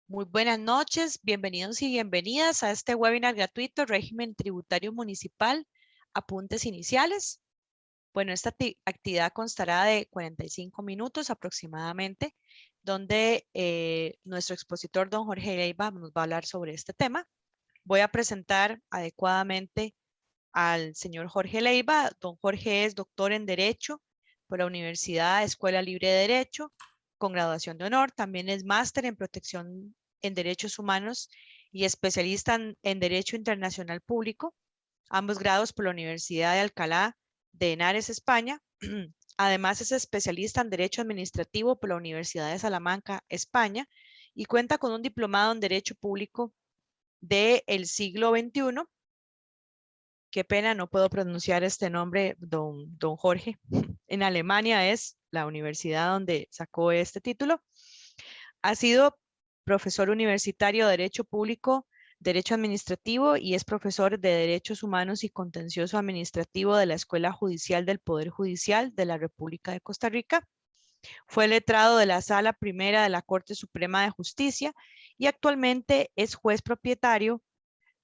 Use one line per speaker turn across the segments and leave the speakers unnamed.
Muy buenas noches, bienvenidos y bienvenidas a este webinar gratuito, Régimen Tributario Municipal, Apuntes Iniciales. Bueno, esta actividad constará de 45 minutos aproximadamente, donde nuestro expositor, don Jorge Leiva, nos va a hablar sobre este tema. Voy a presentar adecuadamente al señor Jorge Leiva. Don Jorge es doctor en Derecho por la Universidad Escuela Libre de Derecho, con graduación de honor. También es máster en protección en derechos humanos y especialista en Derecho Internacional Público, ambos grados por la Universidad de Alcalá de Henares, España. Además es especialista en Derecho Administrativo por la Universidad de Salamanca, España, y cuenta con un diplomado en Derecho Público del siglo XXI. Qué pena, no puedo pronunciar este nombre, don Jorge. En Alemania es la universidad donde sacó este título. Ha sido profesor universitario de Derecho Público, Derecho Administrativo y es profesor de Derechos Humanos y Contencioso Administrativo de la Escuela Judicial del Poder Judicial de la República de Costa Rica. Fue letrado de la Sala Primera de la Corte Suprema de Justicia y actualmente es juez propietario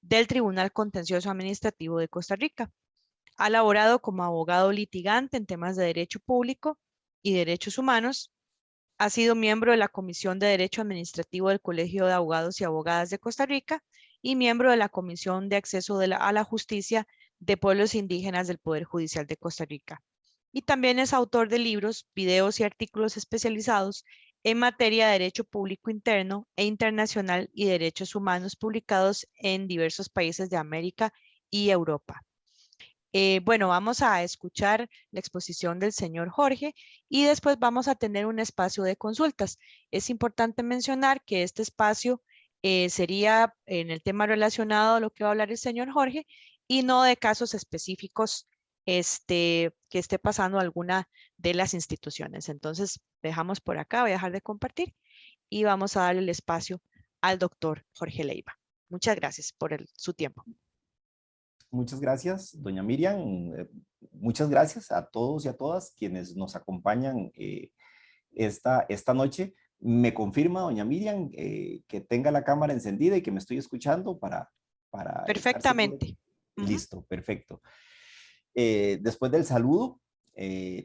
del Tribunal Contencioso Administrativo de Costa Rica. Ha laborado como abogado litigante en temas de derecho público y derechos humanos. Ha sido miembro de la Comisión de Derecho Administrativo del Colegio de Abogados y Abogadas de Costa Rica y miembro de la Comisión de Acceso a la Justicia de Pueblos Indígenas del Poder Judicial de Costa Rica. Y también es autor de libros, videos y artículos especializados en materia de derecho público interno e internacional y derechos humanos publicados en diversos países de América y Europa. Bueno, vamos a escuchar la exposición del señor Jorge y después vamos a tener un espacio de consultas. Es importante mencionar que este espacio sería en el tema relacionado a lo que va a hablar el señor Jorge y no de casos específicos que esté pasando alguna de las instituciones. Entonces, dejamos por acá, voy a dejar de compartir y vamos a darle el espacio al doctor Jorge Leiva. Muchas gracias por su tiempo.
Muchas gracias, doña Miriam. Muchas gracias a todos y a todas quienes nos acompañan esta noche. Me confirma, doña Miriam, que tenga la cámara encendida y que me estoy escuchando para estar seguro.
Perfectamente. Ujú.
Listo, perfecto. Después del saludo,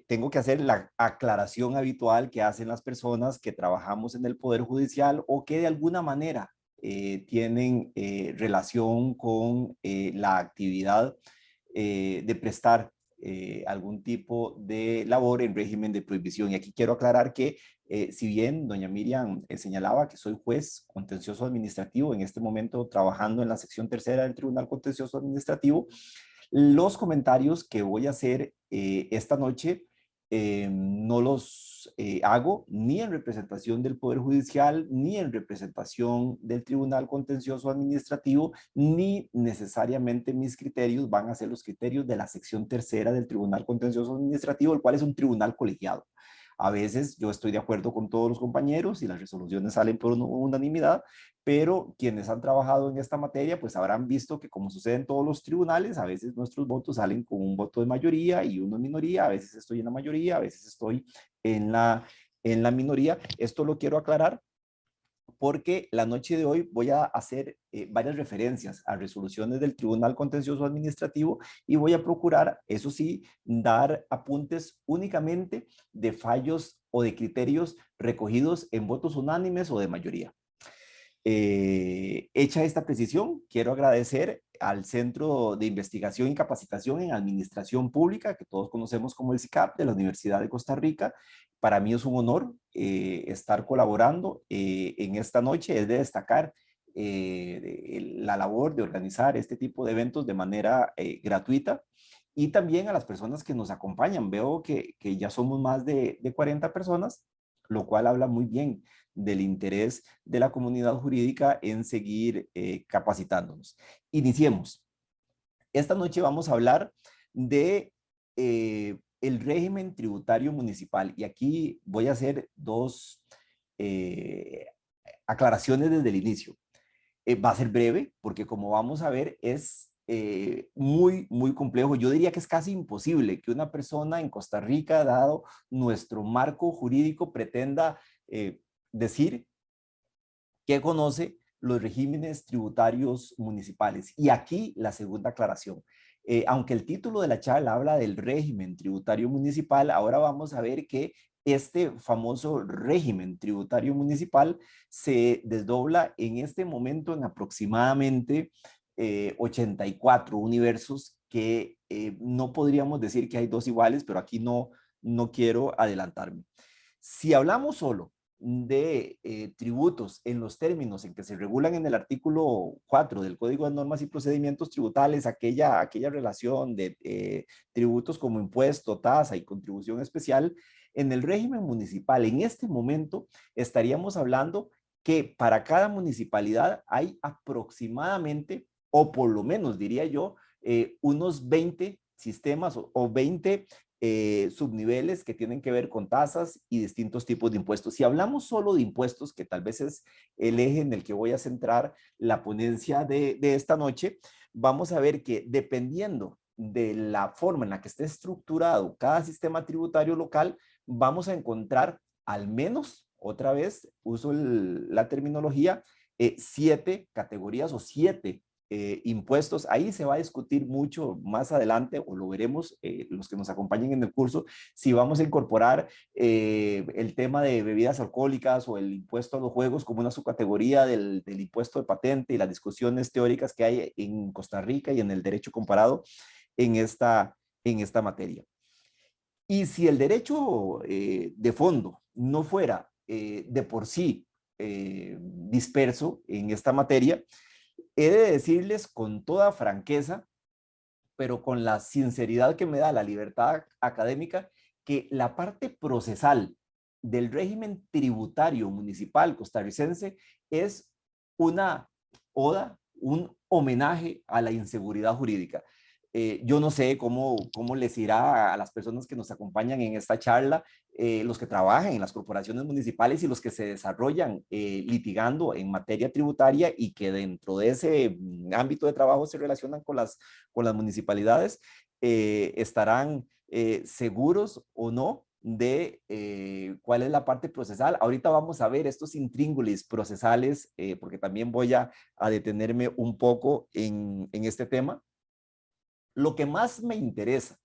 tengo que hacer la aclaración habitual que hacen las personas que trabajamos en el Poder Judicial o que de alguna manera tienen relación con la actividad de prestar algún tipo de labor en régimen de prohibición. Y aquí quiero aclarar que si bien doña Miriam señalaba que soy juez contencioso administrativo, en este momento trabajando en la sección tercera del Tribunal Contencioso Administrativo, los comentarios que voy a hacer esta noche no los hago ni en representación del Poder Judicial, ni en representación del Tribunal Contencioso Administrativo, ni necesariamente mis criterios van a ser los criterios de la sección tercera del Tribunal Contencioso Administrativo, el cual es un tribunal colegiado. A veces yo estoy de acuerdo con todos los compañeros y las resoluciones salen por unanimidad, pero quienes han trabajado en esta materia pues habrán visto que, como sucede en todos los tribunales, a veces nuestros votos salen con un voto de mayoría y uno en minoría. A veces estoy en la mayoría, a veces estoy en la minoría. Esto lo quiero aclarar porque la noche de hoy voy a hacer varias referencias a resoluciones del Tribunal Contencioso Administrativo y voy a procurar, eso sí, dar apuntes únicamente de fallos o de criterios recogidos en votos unánimes o de mayoría. Hecha esta precisión, quiero agradecer al Centro de Investigación y Capacitación en Administración Pública, que todos conocemos como el CICAP, de la Universidad de Costa Rica. Para mí es un honor estar colaborando en esta noche. Es de destacar la labor de organizar este tipo de eventos de manera gratuita, y también a las personas que nos acompañan. Veo que ya somos más de 40 personas, lo cual habla muy bien del interés de la comunidad jurídica en seguir capacitándonos. Iniciemos. Esta noche vamos a hablar de el régimen tributario municipal, y aquí voy a hacer dos aclaraciones desde el inicio. Va a ser breve porque, como vamos a ver, es muy complejo. Yo diría que es casi imposible que una persona en Costa Rica, dado nuestro marco jurídico, pretenda decir que conoce los regímenes tributarios municipales. Y aquí la segunda aclaración. Aunque el título de la charla habla del régimen tributario municipal, ahora vamos a ver que este famoso régimen tributario municipal se desdobla en este momento en aproximadamente 84 universos que no podríamos decir que hay dos iguales, pero aquí no quiero adelantarme. Si hablamos solo de tributos en los términos en que se regulan en el artículo 4 del Código de Normas y Procedimientos Tributales, aquella relación de tributos como impuesto, tasa y contribución especial, en el régimen municipal en este momento estaríamos hablando que para cada municipalidad hay aproximadamente, o por lo menos diría yo, unos 20 sistemas o 20 subniveles que tienen que ver con tasas y distintos tipos de impuestos. Si hablamos solo de impuestos, que tal vez es el eje en el que voy a centrar la ponencia de esta noche, vamos a ver que dependiendo de la forma en la que esté estructurado cada sistema tributario local, vamos a encontrar al menos, otra vez, uso la terminología, 7 categorías o 7 impuestos. Ahí se va a discutir mucho más adelante, o lo veremos los que nos acompañen en el curso, si vamos a incorporar el tema de bebidas alcohólicas o el impuesto a los juegos como una subcategoría del impuesto de patente, y las discusiones teóricas que hay en Costa Rica y en el derecho comparado en esta materia. Y si el derecho de fondo no fuera de por sí disperso en esta materia, he de decirles con toda franqueza, pero con la sinceridad que me da la libertad académica, que la parte procesal del régimen tributario municipal costarricense es una oda, un homenaje a la inseguridad jurídica. Yo no sé cómo les irá a las personas que nos acompañan en esta charla, los que trabajan en las corporaciones municipales y los que se desarrollan litigando en materia tributaria y que dentro de ese ámbito de trabajo se relacionan con las municipalidades, estarán seguros o no de cuál es la parte procesal. Ahorita vamos a ver estos intríngulis procesales, porque también voy a detenerme un poco en este tema. Lo que más me interesa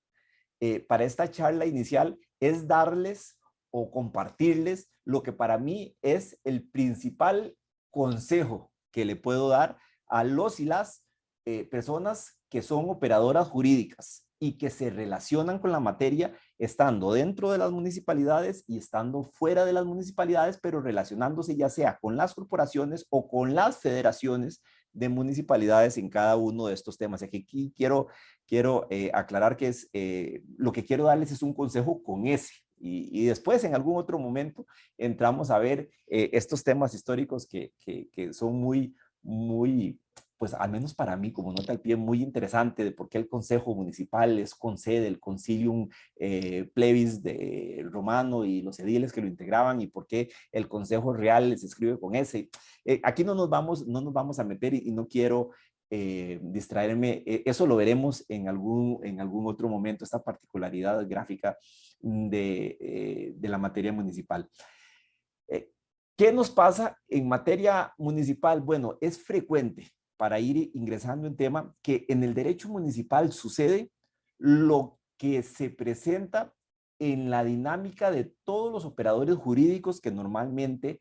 para esta charla inicial es darles o compartirles lo que para mí es el principal consejo que le puedo dar a los y las personas que son operadoras jurídicas y que se relacionan con la materia estando dentro de las municipalidades y estando fuera de las municipalidades, pero relacionándose ya sea con las corporaciones o con las federaciones de municipalidades en cada uno de estos temas. Aquí quiero aclarar que lo que quiero darles es un consejo con ese. Y después, en algún otro momento, entramos a ver estos temas históricos que son muy, pues al menos para mí, como nota al pie, muy interesante de por qué el Consejo Municipal es con sede del Concilium Plebis de Romano y los ediles que lo integraban, y por qué el Consejo Real se escribe con ese. Aquí no nos vamos a meter y no quiero distraerme. Eso lo veremos en algún otro momento, esta particularidad gráfica de la materia municipal. ¿Qué nos pasa en materia municipal? Bueno, es frecuente, para ir ingresando en tema, que en el derecho municipal sucede lo que se presenta en la dinámica de todos los operadores jurídicos que normalmente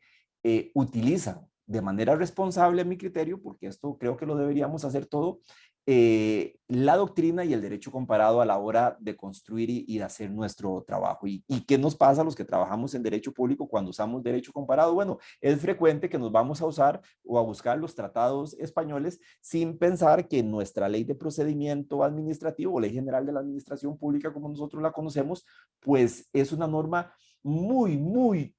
utilizan de manera responsable, a mi criterio, porque esto creo que lo deberíamos hacer todo, la doctrina y el derecho comparado a la hora de construir y de hacer nuestro trabajo. ¿Y qué nos pasa a los que trabajamos en derecho público cuando usamos derecho comparado? Bueno, es frecuente que nos vamos a usar o a buscar los tratados españoles sin pensar que nuestra ley de procedimiento administrativo o ley general de la administración pública, como nosotros la conocemos, pues es una norma muy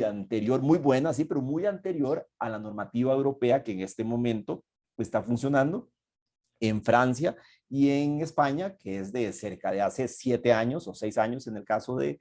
anterior, muy buena, sí, pero muy anterior a la normativa europea que en este momento está funcionando en Francia y en España, que es de cerca de hace 7 años o 6 años en el caso de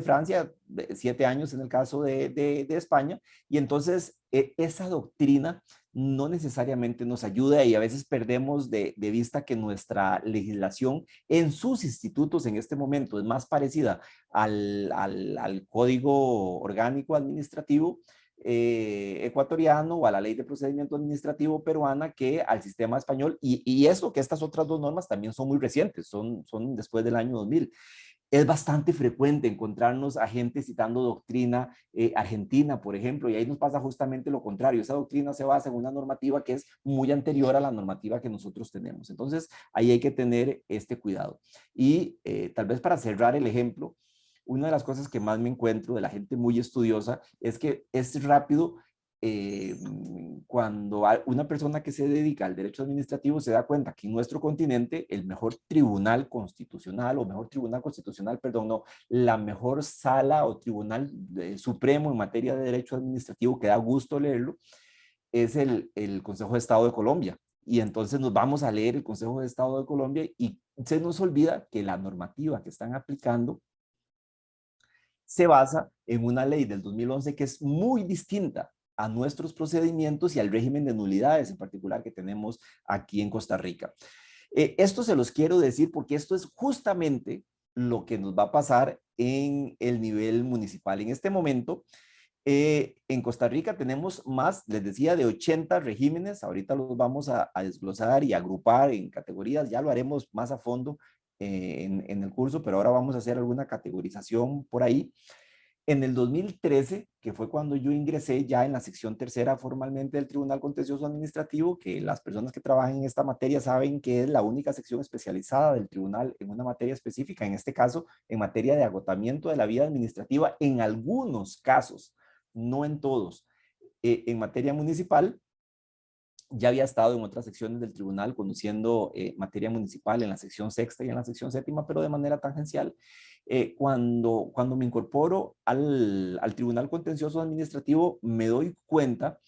Francia, 7 años en el caso de España. Y entonces esa doctrina no necesariamente nos ayuda, y a veces perdemos de vista que nuestra legislación en sus institutos en este momento es más parecida al Código Orgánico Administrativo ecuatoriano o a la ley de procedimiento administrativo peruana que al sistema español, y eso que estas otras dos normas también son muy recientes, son después del año 2000. Es bastante frecuente encontrarnos a gente citando doctrina argentina, por ejemplo, y ahí nos pasa justamente lo contrario. Esa doctrina se basa en una normativa que es muy anterior a la normativa que nosotros tenemos. Entonces, ahí hay que tener este cuidado. Y tal vez para cerrar el ejemplo, una de las cosas que más me encuentro de la gente muy estudiosa es que es rápido cuando una persona que se dedica al derecho administrativo se da cuenta que en nuestro continente el mejor tribunal constitucional, o mejor tribunal constitucional, perdón, no, la mejor sala o tribunal supremo en materia de derecho administrativo, que da gusto leerlo, es el Consejo de Estado de Colombia. Y entonces nos vamos a leer el Consejo de Estado de Colombia y se nos olvida que la normativa que están aplicando se basa en una ley del 2011 que es muy distinta a nuestros procedimientos y al régimen de nulidades en particular que tenemos aquí en Costa Rica. Esto se los quiero decir porque esto es justamente lo que nos va a pasar en el nivel municipal. En este momento, en Costa Rica tenemos más, les decía, de 80 regímenes. Ahorita los vamos a desglosar y agrupar en categorías. Ya lo haremos más a fondo en el curso, pero ahora vamos a hacer alguna categorización por ahí. En el 2013, que fue cuando yo ingresé ya en la sección tercera formalmente del Tribunal Contencioso Administrativo, que las personas que trabajan en esta materia saben que es la única sección especializada del tribunal en una materia específica, en este caso, en materia de agotamiento de la vida administrativa, en algunos casos, no en todos. En materia municipal, ya había estado en otras secciones del tribunal conociendo materia municipal en la sección sexta y en la sección séptima, pero de manera tangencial. Cuando me incorporo al Tribunal Contencioso Administrativo, me doy cuenta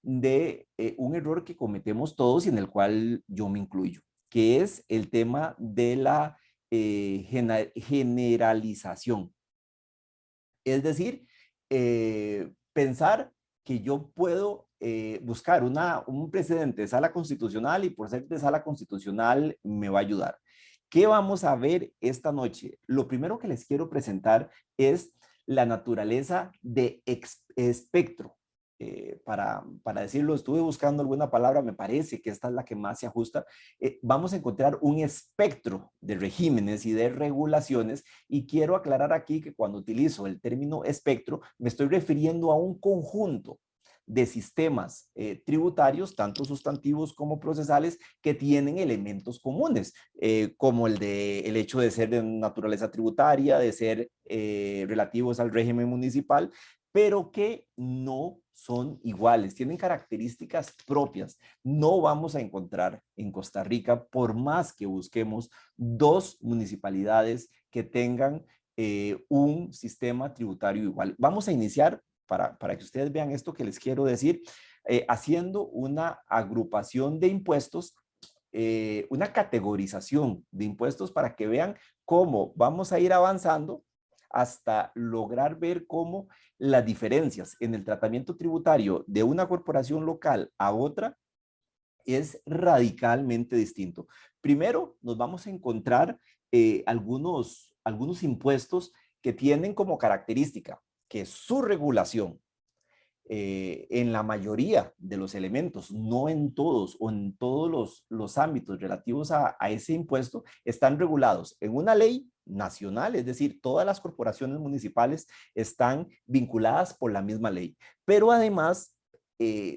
de un error que cometemos todos y en el cual yo me incluyo, que es el tema de la generalización. Es decir, pensar que yo puedo buscar un precedente de sala constitucional y por ser de sala constitucional me va a ayudar. ¿Qué vamos a ver esta noche? Lo primero que les quiero presentar es la naturaleza de espectro. Para decirlo, estuve buscando alguna palabra, me parece que esta es la que más se ajusta. Vamos a encontrar un espectro de regímenes y de regulaciones, y quiero aclarar aquí que cuando utilizo el término espectro, me estoy refiriendo a un conjunto de sistemas tributarios, tanto sustantivos como procesales, que tienen elementos comunes, como el hecho de ser de naturaleza tributaria, de ser relativos al régimen municipal, pero que no son iguales, tienen características propias. No vamos a encontrar en Costa Rica, por más que busquemos, dos municipalidades que tengan un sistema tributario igual. Vamos a iniciar, para que ustedes vean esto que les quiero decir, haciendo una agrupación de impuestos, una categorización de impuestos para que vean cómo vamos a ir avanzando hasta lograr ver cómo las diferencias en el tratamiento tributario de una corporación local a otra es radicalmente distinto. Primero, nos vamos a encontrar algunos impuestos que tienen como característica que su regulación en la mayoría de los elementos, no en todos o en todos los ámbitos relativos a ese impuesto, están regulados en una ley nacional, es decir, todas las corporaciones municipales están vinculadas por la misma ley, pero además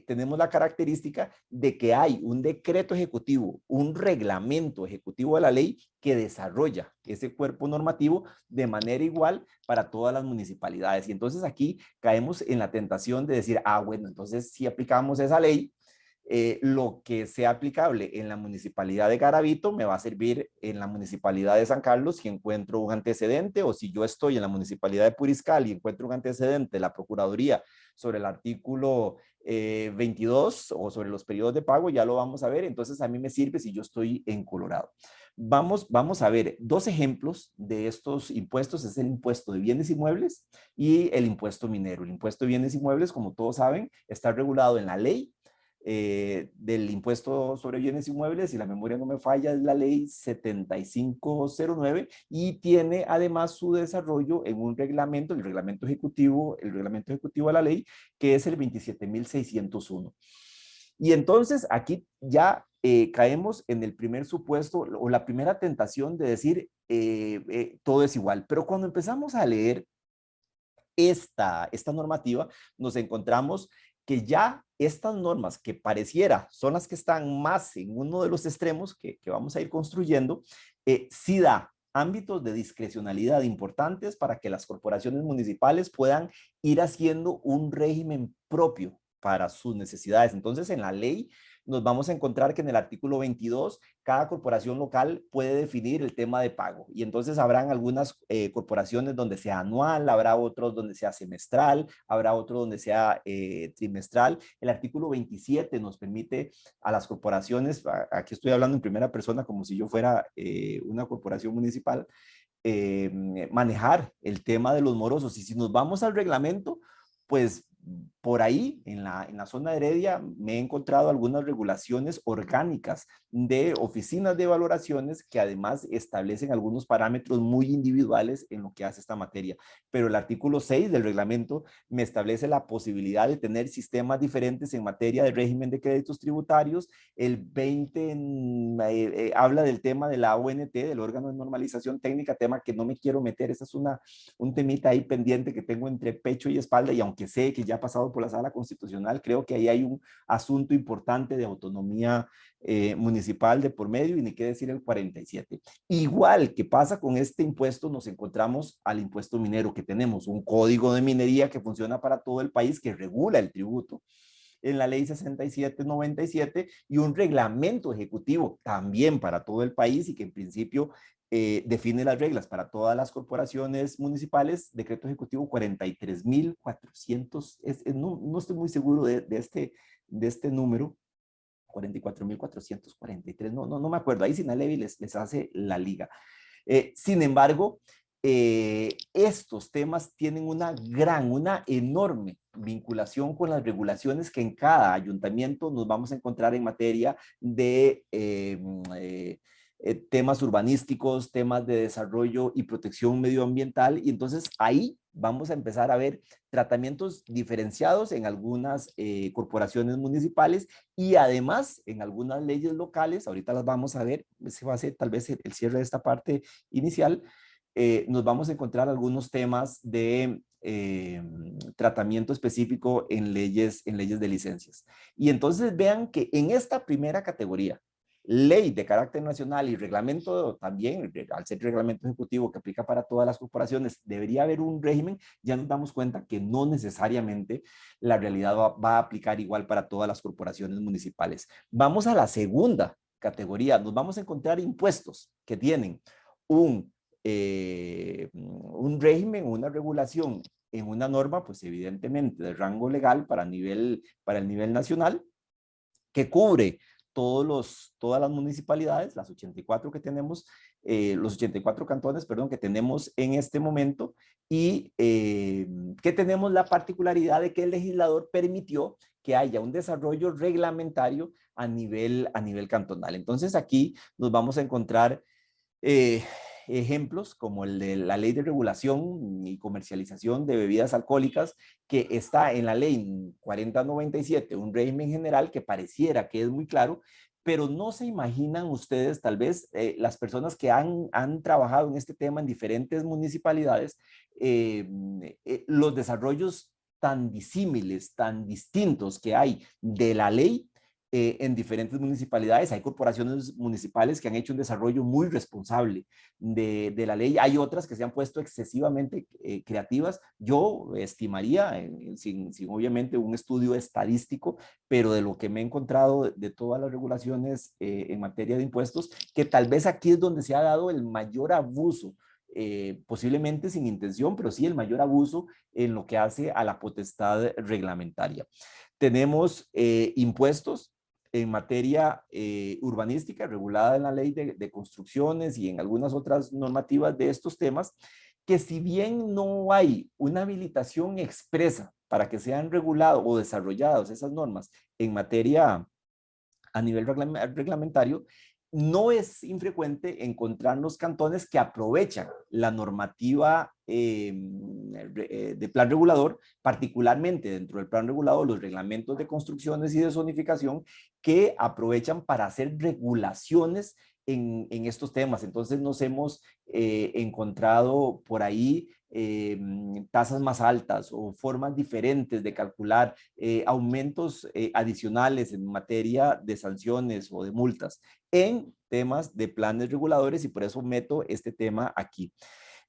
tenemos la característica de que hay un decreto ejecutivo, un reglamento ejecutivo de la ley que desarrolla ese cuerpo normativo de manera igual para todas las municipalidades. Y entonces aquí caemos en la tentación de decir, bueno, entonces si aplicamos esa ley, lo que sea aplicable en la municipalidad de Garavito me va a servir en la municipalidad de San Carlos si encuentro un antecedente, o si yo estoy en la municipalidad de Puriscal y encuentro un antecedente de la Procuraduría sobre el artículo 22 o sobre los periodos de pago, ya lo vamos a ver. Entonces a mí me sirve si yo estoy en Colorado. Vamos a ver dos ejemplos de estos impuestos. Es el impuesto de bienes inmuebles y el impuesto minero. El impuesto de bienes inmuebles, como todos saben, está regulado en la ley del impuesto sobre bienes inmuebles, si la memoria no me falla, es la ley 7509 y tiene además su desarrollo en un reglamento, el reglamento ejecutivo de la ley, que es el 27601. Y entonces aquí ya caemos en el primer supuesto o la primera tentación de decir todo es igual. Pero cuando empezamos a leer esta normativa, nos encontramos que ya estas normas que pareciera son las que están más en uno de los extremos que vamos a ir construyendo, sí da ámbitos de discrecionalidad importantes para que las corporaciones municipales puedan ir haciendo un régimen propio para sus necesidades. Entonces, en la ley nos vamos a encontrar que en el artículo 22, cada corporación local puede definir el tema de pago. Y entonces habrán algunas corporaciones donde sea anual, habrá otros donde sea semestral, habrá otro donde sea trimestral. El artículo 27 nos permite a las corporaciones, aquí estoy hablando en primera persona como si yo fuera una corporación municipal, manejar el tema de los morosos. Y si nos vamos al reglamento, pues por ahí, en la zona de Heredia, me he encontrado algunas regulaciones orgánicas de oficinas de valoraciones que además establecen algunos parámetros muy individuales en lo que hace esta materia. Pero el artículo 6 del reglamento me establece la posibilidad de tener sistemas diferentes en materia de régimen de créditos tributarios. El 20 habla del tema de la ONT, del órgano de normalización técnica, tema que no me quiero meter. Esa es un temita ahí pendiente que tengo entre pecho y espalda, y aunque sé que ya ha pasado por la sala constitucional, creo que ahí hay un asunto importante de autonomía municipal de por medio, y ni qué decir el 47. Igual que pasa con este impuesto, nos encontramos al impuesto minero, que tenemos un código de minería que funciona para todo el país, que regula el tributo en la ley 6797 y un reglamento ejecutivo también para todo el país y que en principio define las reglas para todas las corporaciones municipales, decreto ejecutivo 43.400, no estoy muy seguro de este número, 44.443, no me acuerdo, ahí Sinalevi les hace la liga. Sin embargo, estos temas tienen una enorme vinculación con las regulaciones que en cada ayuntamiento nos vamos a encontrar en materia de temas urbanísticos, temas de desarrollo y protección medioambiental, y entonces ahí vamos a empezar a ver tratamientos diferenciados en algunas corporaciones municipales y además en algunas leyes locales. Ahorita las vamos a ver, ese va a ser tal vez el cierre de esta parte inicial. Nos vamos a encontrar algunos temas de tratamiento específico en leyes de licencias. Y entonces vean que en esta primera categoría, ley de carácter nacional y reglamento también, al ser reglamento ejecutivo que aplica para todas las corporaciones, debería haber un régimen. Ya nos damos cuenta que no necesariamente la realidad va a aplicar igual para todas las corporaciones municipales. Vamos a la segunda categoría, nos vamos a encontrar impuestos que tienen un régimen, una regulación en una norma, pues evidentemente de rango legal para el nivel nacional, que cubre todas las municipalidades, las 84 que tenemos, los 84 cantones, perdón, que tenemos en este momento, y que tenemos la particularidad de que el legislador permitió que haya un desarrollo reglamentario a nivel cantonal. Entonces aquí nos vamos a encontrar ejemplos como el de la ley de regulación y comercialización de bebidas alcohólicas, que está en la ley 4097, un régimen general que pareciera que es muy claro, pero no se imaginan ustedes, tal vez las personas que han trabajado en este tema en diferentes municipalidades, los desarrollos tan disímiles, tan distintos que hay de la ley en diferentes municipalidades. Hay corporaciones municipales que han hecho un desarrollo muy responsable de la ley. Hay otras que se han puesto excesivamente creativas. Yo estimaría, sin obviamente un estudio estadístico, pero de lo que me he encontrado de todas las regulaciones en materia de impuestos, que tal vez aquí es donde se ha dado el mayor abuso, posiblemente sin intención, pero sí el mayor abuso en lo que hace a la potestad reglamentaria. Tenemos impuestos en materia urbanística regulada en la ley de construcciones y en algunas otras normativas de estos temas, que si bien no hay una habilitación expresa para que sean regulados o desarrollados esas normas en materia a nivel reglamentario, no es infrecuente encontrar los cantones que aprovechan la normativa de plan regulador, particularmente dentro del plan regulador, los reglamentos de construcciones y de zonificación, que aprovechan para hacer regulaciones en estos temas. Entonces nos hemos encontrado por ahí tasas más altas o formas diferentes de calcular aumentos adicionales en materia de sanciones o de multas en temas de planes reguladores, y por eso meto este tema aquí.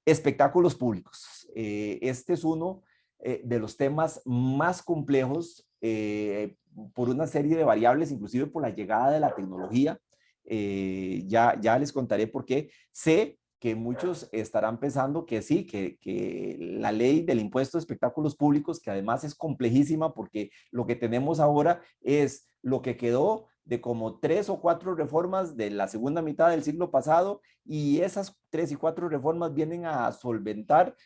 Espectáculos públicos. Este es uno de los temas más complejos por una serie de variables, inclusive por la llegada de la tecnología. Ya les contaré por qué. Sé que muchos estarán pensando que sí, que la ley del impuesto de espectáculos públicos, que además es complejísima porque lo que tenemos ahora es lo que quedó de como 3 o 4 reformas de la segunda mitad del siglo pasado, y esas 3 y 4 reformas vienen a solventar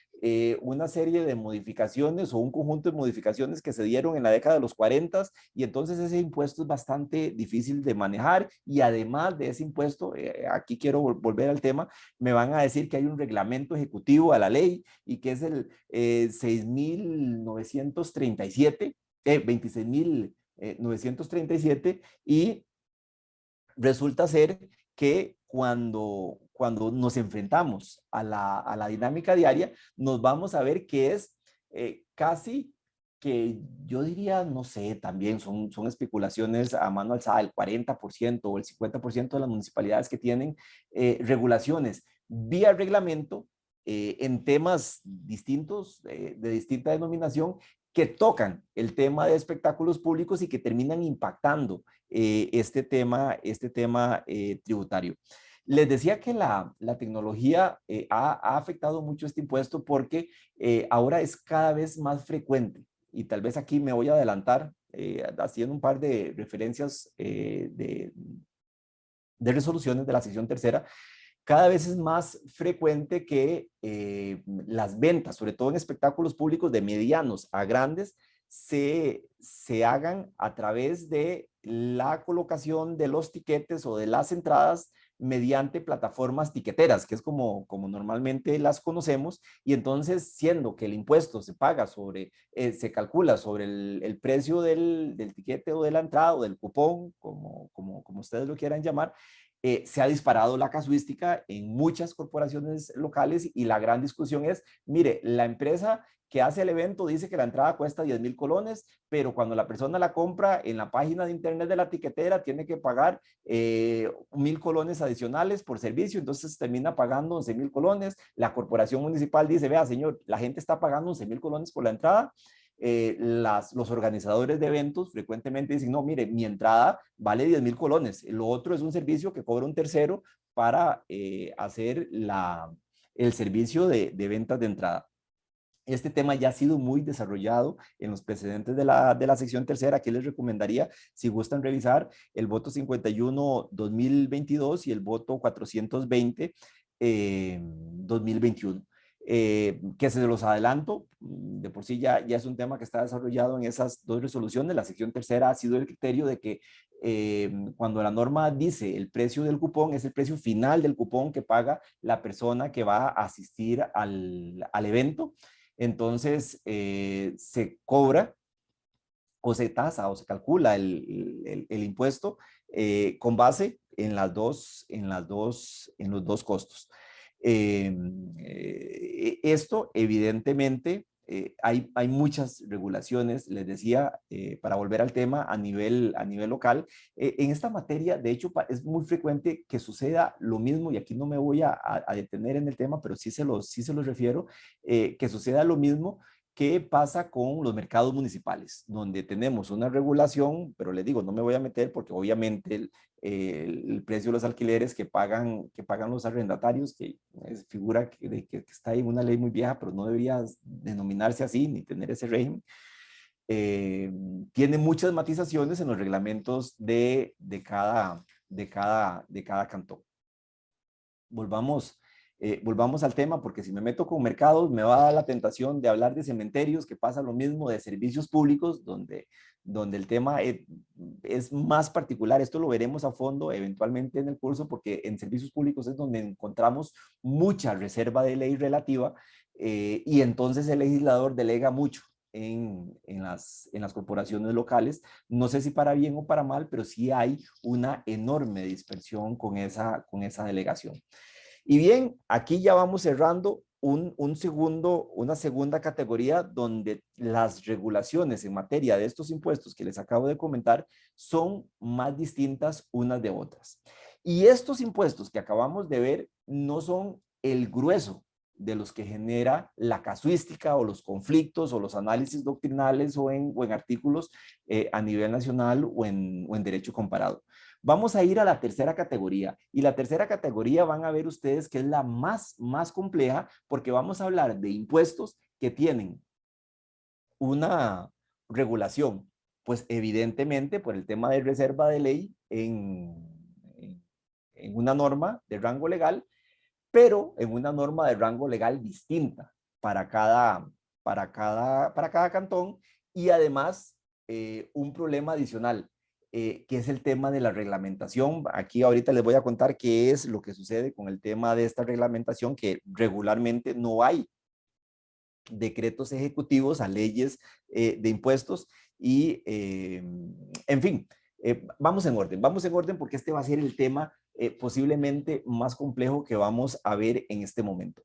una serie de modificaciones o un conjunto de modificaciones que se dieron en la década de los 40, y entonces ese impuesto es bastante difícil de manejar. Y además de ese impuesto, aquí quiero volver al tema, me van a decir que hay un reglamento ejecutivo a la ley y que es el 6.937, 26.937, y resulta ser que cuando nos enfrentamos a la dinámica diaria, nos vamos a ver que es casi que yo diría, no sé, también son especulaciones a mano alzada, el 40% o el 50% de las municipalidades que tienen regulaciones vía reglamento en temas distintos, de distinta denominación, que tocan el tema de espectáculos públicos y que terminan impactando este tema tributario. Les decía que la tecnología ha afectado mucho este impuesto porque ahora es cada vez más frecuente, y tal vez aquí me voy a adelantar haciendo un par de referencias de resoluciones de la sección tercera. Cada vez es más frecuente que las ventas, sobre todo en espectáculos públicos de medianos a grandes, se hagan a través de la colocación de los tiquetes o de las entradas mediante plataformas tiqueteras, que es como normalmente las conocemos. Y entonces, siendo que el impuesto se paga se calcula sobre el precio del tiquete o de la entrada o del cupón, como ustedes lo quieran llamar, se ha disparado la casuística en muchas corporaciones locales, y la gran discusión es, mire, la empresa que hace el evento dice que la entrada cuesta 10,000 colones, pero cuando la persona la compra en la página de internet de la tiquetera tiene que pagar 1,000 colones adicionales por servicio, entonces termina pagando 11,000 colones. La corporación municipal dice, vea señor, la gente está pagando 11,000 colones por la entrada. Los organizadores de eventos frecuentemente dicen, no, mire, mi entrada vale 10,000 colones, lo otro es un servicio que cobra un tercero para hacer el servicio de ventas de entrada. Este tema ya ha sido muy desarrollado en los precedentes de la sección tercera. Aquí les recomendaría, si gustan revisar, el voto 51-2022 y el voto 420 2021. Que se los adelanto, de por sí ya es un tema que está desarrollado en esas dos resoluciones. La sección tercera ha sido el criterio de que cuando la norma dice el precio del cupón, es el precio final del cupón que paga la persona que va a asistir al evento. Entonces, se cobra o se tasa o se calcula el impuesto con base en los dos costos. Esto, evidentemente, hay muchas regulaciones, les decía, para volver al tema a nivel local. En esta materia, de hecho, es muy frecuente que suceda lo mismo, y aquí no me voy a detener en el tema, pero sí se los refiero, que suceda lo mismo que pasa con los mercados municipales, donde tenemos una regulación, pero les digo, no me voy a meter porque obviamente el precio de los alquileres que pagan los arrendatarios, que es figura que está ahí en una ley muy vieja, pero no debería denominarse así ni tener ese régimen, tiene muchas matizaciones en los reglamentos de cada cantón. Volvamos volvamos al tema, porque si me meto con mercados, me va a dar la tentación de hablar de cementerios, que pasa lo mismo de servicios públicos, donde el tema es más particular. Esto lo veremos a fondo eventualmente en el curso, porque en servicios públicos es donde encontramos mucha reserva de ley relativa, y entonces el legislador delega mucho en las corporaciones locales. No sé si para bien o para mal, pero sí hay una enorme dispersión con esa delegación. Y bien, aquí ya vamos cerrando una segunda categoría donde las regulaciones en materia de estos impuestos que les acabo de comentar son más distintas unas de otras. Y estos impuestos que acabamos de ver no son el grueso de los que genera la casuística o los conflictos o los análisis doctrinales o en artículos a nivel nacional o en derecho comparado. Vamos a ir a la tercera categoría, y la tercera categoría van a ver ustedes que es la más compleja, porque vamos a hablar de impuestos que tienen una regulación, pues evidentemente por el tema de reserva de ley en una norma de rango legal, pero en una norma de rango legal distinta para cada cantón, y además un problema adicional, que es el tema de la reglamentación. Aquí ahorita les voy a contar qué es lo que sucede con el tema de esta reglamentación, que regularmente no hay decretos ejecutivos a leyes de impuestos y, en fin, vamos en orden porque este va a ser el tema posiblemente más complejo que vamos a ver en este momento.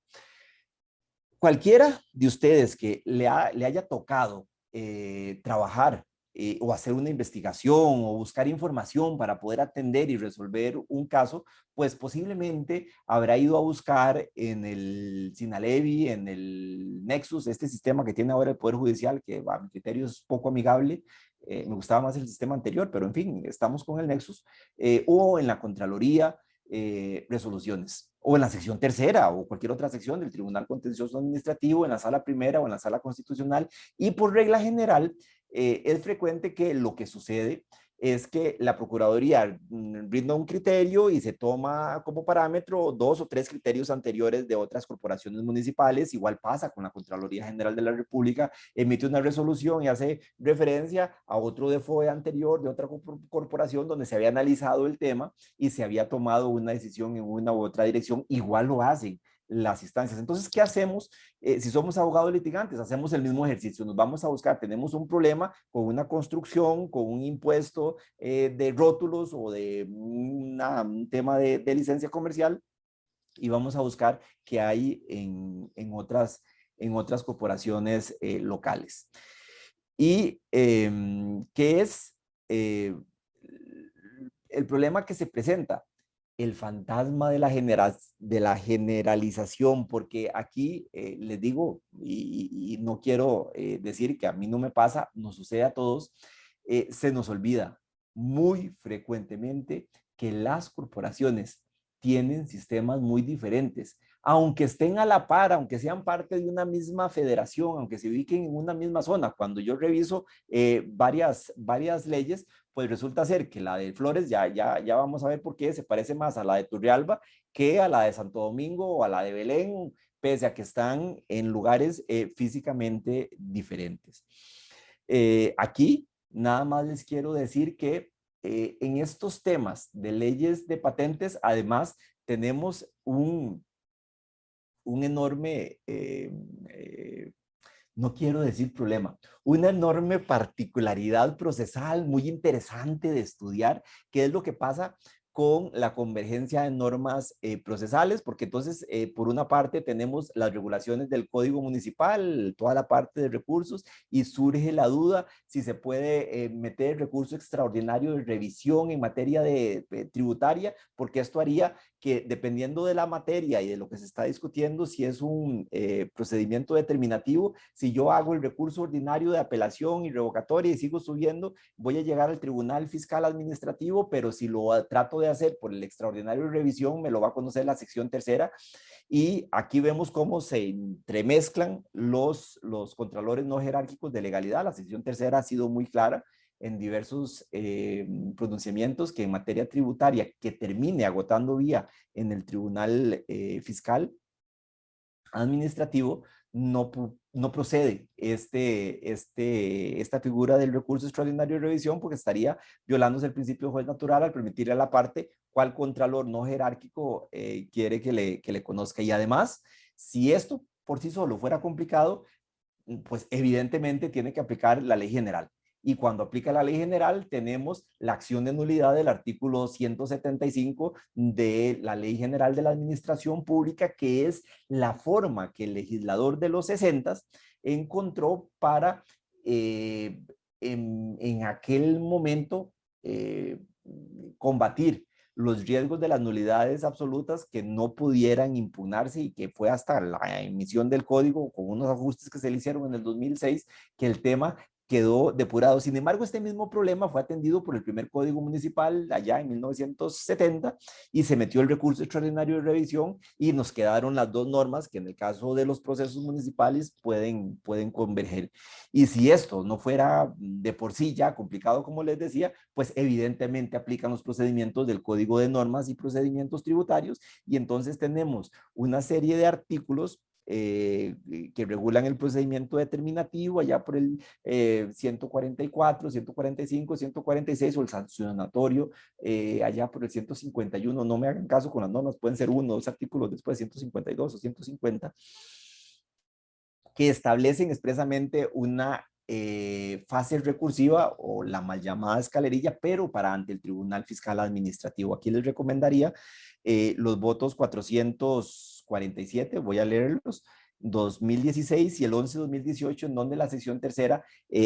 Cualquiera de ustedes que le haya tocado trabajar o hacer una investigación o buscar información para poder atender y resolver un caso, pues posiblemente habrá ido a buscar en el Sinalevi, en el Nexus, este sistema que tiene ahora el Poder Judicial, que a mi criterio es poco amigable. Me gustaba más el sistema anterior, pero en fin, estamos con el Nexus, o en la Contraloría, resoluciones, o en la sección tercera o cualquier otra sección del Tribunal Contencioso Administrativo, en la sala primera o en la sala constitucional. Y por regla general, es frecuente que lo que sucede es que la Procuraduría brinda un criterio y se toma como parámetro 2 o 3 criterios anteriores de otras corporaciones municipales. Igual pasa con la Contraloría General de la República, emite una resolución y hace referencia a otro DFOE anterior de otra corporación donde se había analizado el tema y se había tomado una decisión en una u otra dirección. Igual lo hacen las instancias. Entonces, ¿qué hacemos? Si somos abogados litigantes, hacemos el mismo ejercicio. Nos vamos a buscar, tenemos un problema con una construcción, con un impuesto de rótulos o de un tema de licencia comercial, y vamos a buscar qué hay en otras corporaciones locales. Y qué es el problema que se presenta, el fantasma de la generalización, porque aquí les digo, y no quiero decir que a mí no me pasa, nos sucede a todos, se nos olvida muy frecuentemente que las corporaciones tienen sistemas muy diferentes, aunque estén a la par, aunque sean parte de una misma federación, aunque se ubiquen en una misma zona. Cuando yo reviso varias leyes, pues resulta ser que la de Flores, ya vamos a ver por qué, se parece más a la de Turrialba que a la de Santo Domingo o a la de Belén, pese a que están en lugares físicamente diferentes. Aquí nada más les quiero decir que en estos temas de leyes de patentes, además tenemos un enorme no quiero decir problema, una enorme particularidad procesal muy interesante de estudiar, que es lo que pasa con la convergencia de normas procesales, porque entonces, por una parte, tenemos las regulaciones del Código Municipal, toda la parte de recursos, y surge la duda si se puede meter recurso extraordinario de revisión en materia de tributaria, porque esto haría que, dependiendo de la materia y de lo que se está discutiendo, si es un procedimiento determinativo, si yo hago el recurso ordinario de apelación y revocatoria y sigo subiendo, voy a llegar al Tribunal Fiscal Administrativo, pero si lo trato de hacer por el extraordinario de revisión, me lo va a conocer la sección tercera. Y aquí vemos cómo se entremezclan los contralores no jerárquicos de legalidad. La sección tercera ha sido muy clara en diversos pronunciamientos que en materia tributaria que termine agotando vía en el Tribunal Fiscal, administrativo, no procede esta figura del recurso extraordinario de revisión, porque estaría violándose el principio de juez natural al permitirle a la parte cuál contralor no jerárquico quiere que le conozca. Y además, si esto por sí solo fuera complicado, pues evidentemente tiene que aplicar la ley general. Y cuando aplica la ley general, tenemos la acción de nulidad del artículo 175 de la Ley General de la Administración Pública, que es la forma que el legislador de los 60 encontró para, en aquel momento, combatir los riesgos de las nulidades absolutas que no pudieran impugnarse, y que fue hasta la emisión del código, con unos ajustes que se le hicieron en el 2006, que el tema quedó depurado. Sin embargo, este mismo problema fue atendido por el primer Código Municipal allá en 1970 y se metió el recurso extraordinario de revisión, y nos quedaron las dos normas que en el caso de los procesos municipales pueden converger. Y si esto no fuera de por sí ya complicado, como les decía, pues evidentemente aplican los procedimientos del Código de Normas y Procedimientos Tributarios, y entonces tenemos una serie de artículos que regulan el procedimiento determinativo allá por el 144, 145, 146, o el sancionatorio allá por el 151. No me hagan caso con las normas, pueden ser uno o dos artículos después, 152 o 150, que establecen expresamente una fase recursiva, o la mal llamada escalerilla, pero para ante el Tribunal Fiscal Administrativo. Aquí les recomendaría los votos 447, voy a leerlos, 2016 y el 11-2018, en donde la sección tercera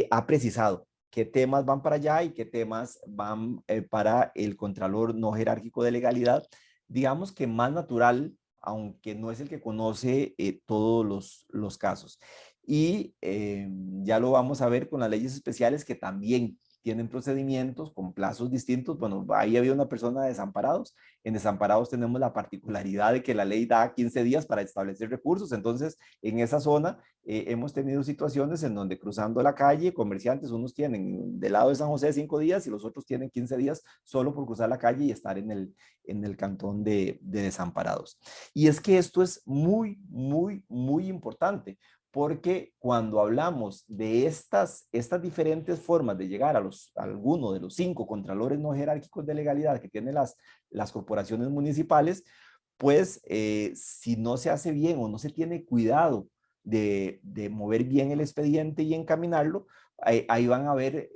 ha precisado qué temas van para allá y qué temas van para el Contralor no jerárquico de legalidad, digamos que más natural, aunque no es el que conoce todos los casos. Y ya lo vamos a ver con las leyes especiales, que también tienen procedimientos con plazos distintos. Bueno, ahí había una persona de desamparados. En desamparados tenemos la particularidad de que la ley da 15 días para establecer recursos. Entonces, en esa zona hemos tenido situaciones en donde, cruzando la calle, comerciantes, unos tienen del lado de San José 5 días y los otros tienen 15 días solo por cruzar la calle y estar en el cantón de desamparados. Y es que esto es muy, muy, muy importante, porque cuando hablamos de estas diferentes formas de llegar a alguno de los 5 contralores no jerárquicos de legalidad que tienen las corporaciones municipales, pues si no se hace bien o no se tiene cuidado de mover bien el expediente y encaminarlo, ahí van a haber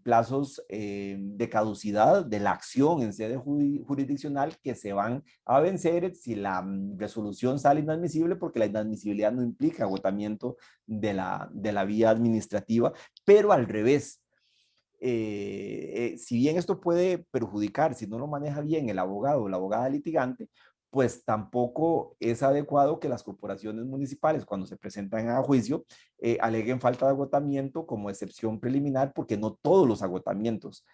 plazos de caducidad de la acción en sede jurisdiccional, que se van a vencer si la resolución sale inadmisible, porque la inadmisibilidad no implica agotamiento de la vía administrativa, pero al revés. Si bien esto puede perjudicar, si no lo maneja bien el abogado o la abogada litigante, pues tampoco es adecuado que las corporaciones municipales, cuando se presentan a juicio, aleguen falta de agotamiento como excepción preliminar, porque no todos los agotamientos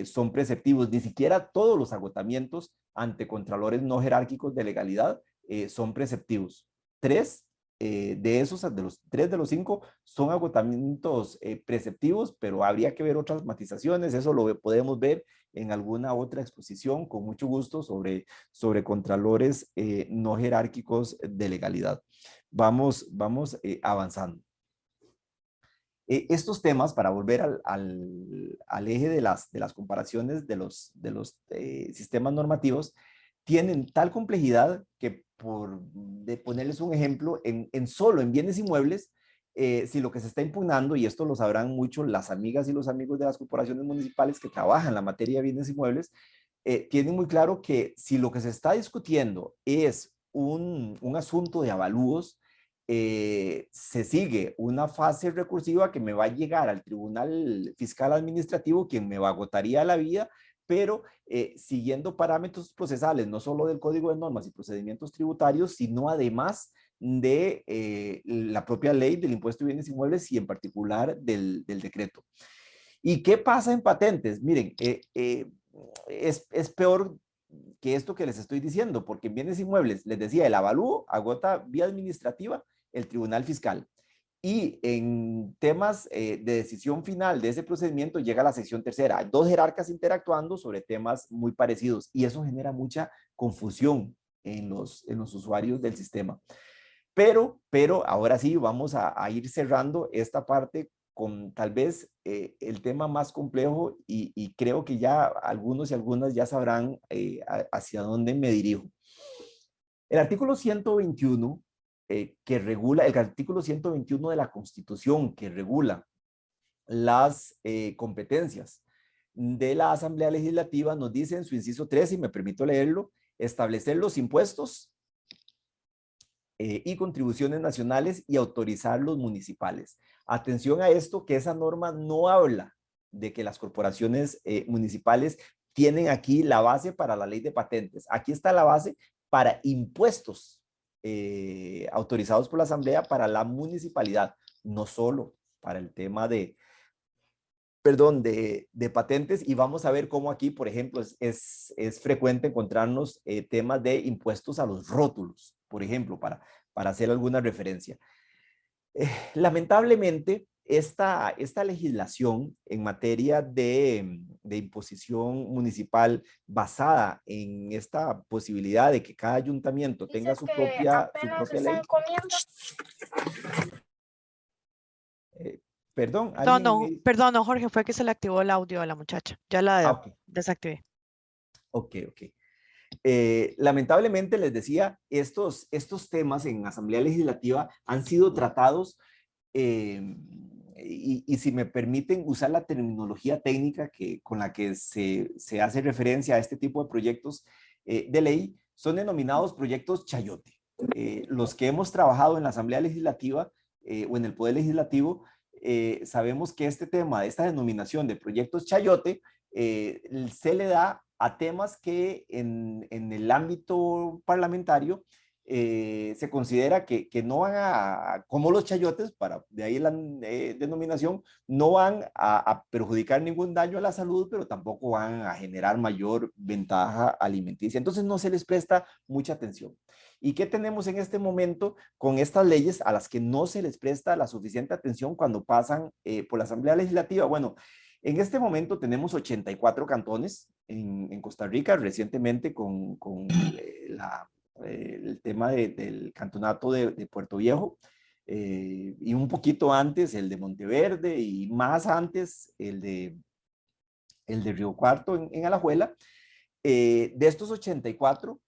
son preceptivos, ni siquiera todos los agotamientos ante contralores no jerárquicos de legalidad son preceptivos. 3 de esos, de los 3 de los 5, son agotamientos preceptivos, pero habría que ver otras matizaciones. Eso lo podemos ver en alguna otra exposición, con mucho gusto, sobre contralores no jerárquicos de legalidad. Vamos avanzando. Estos temas, para volver al eje de las comparaciones de los sistemas normativos, tienen tal complejidad que, de ponerles un ejemplo, solo en bienes inmuebles, si lo que se está impugnando, y esto lo sabrán mucho las amigas y los amigos de las corporaciones municipales que trabajan en la materia de bienes inmuebles, tienen muy claro que si lo que se está discutiendo es un asunto de avalúos, se sigue una fase recursiva que me va a llegar al Tribunal Fiscal Administrativo, quien me agotaría la vida, pero siguiendo parámetros procesales, no solo del Código de Normas y Procedimientos Tributarios, sino además de la propia ley del impuesto de bienes inmuebles, y en particular del decreto. ¿Y qué pasa en patentes? Miren, es peor que esto que les estoy diciendo, porque en bienes inmuebles, les decía, el avalúo agota vía administrativa el Tribunal Fiscal. Y en temas de decisión final de ese procedimiento llega la sección tercera. Hay 2 jerarcas interactuando sobre temas muy parecidos, y eso genera mucha confusión en los usuarios del sistema. Pero ahora sí vamos a ir cerrando esta parte con tal vez el tema más complejo y creo que ya algunos y algunas ya sabrán hacia dónde me dirijo. El artículo 121 que regula, el artículo 121 de la Constitución que regula las competencias de la Asamblea Legislativa nos dice en su inciso 3, y me permito leerlo, establecer los impuestos y contribuciones nacionales y autorizar los municipales. Atención a esto, que esa norma no habla de que las corporaciones municipales tienen aquí la base para la ley de patentes. Aquí está la base para impuestos autorizados por la Asamblea para la municipalidad, no solo para el tema de patentes, y vamos a ver cómo aquí, por ejemplo, es frecuente encontrarnos temas de impuestos a los rótulos, por ejemplo, para hacer alguna referencia. Lamentablemente, esta legislación en materia de imposición municipal basada en esta posibilidad de que cada ayuntamiento tenga su propia ley. Perdón, ¿alguien me dice?
Perdón, no, Jorge, fue que se le activó el audio a la muchacha. Ya la
Ok,
desactivé.
ok. Lamentablemente les decía, estos temas en Asamblea Legislativa han sido tratados y si me permiten usar la terminología técnica con la que se hace referencia a este tipo de proyectos de ley, son denominados proyectos chayote. Los que hemos trabajado en la Asamblea Legislativa o en el Poder Legislativo, sabemos que este tema, esta denominación de proyectos chayote, se le da a temas que en el ámbito parlamentario se considera que no van como los chayotes, de ahí la denominación, no van a perjudicar ningún daño a la salud, pero tampoco van a generar mayor ventaja alimenticia. Entonces no se les presta mucha atención. ¿Y qué tenemos en este momento con estas leyes a las que no se les presta la suficiente atención cuando pasan por la Asamblea Legislativa? Bueno, en este momento tenemos 84 cantones en Costa Rica, recientemente con el tema del cantonato de Puerto Viejo, y un poquito antes el de Monteverde, y más antes el de Río Cuarto en Alajuela. De estos 84,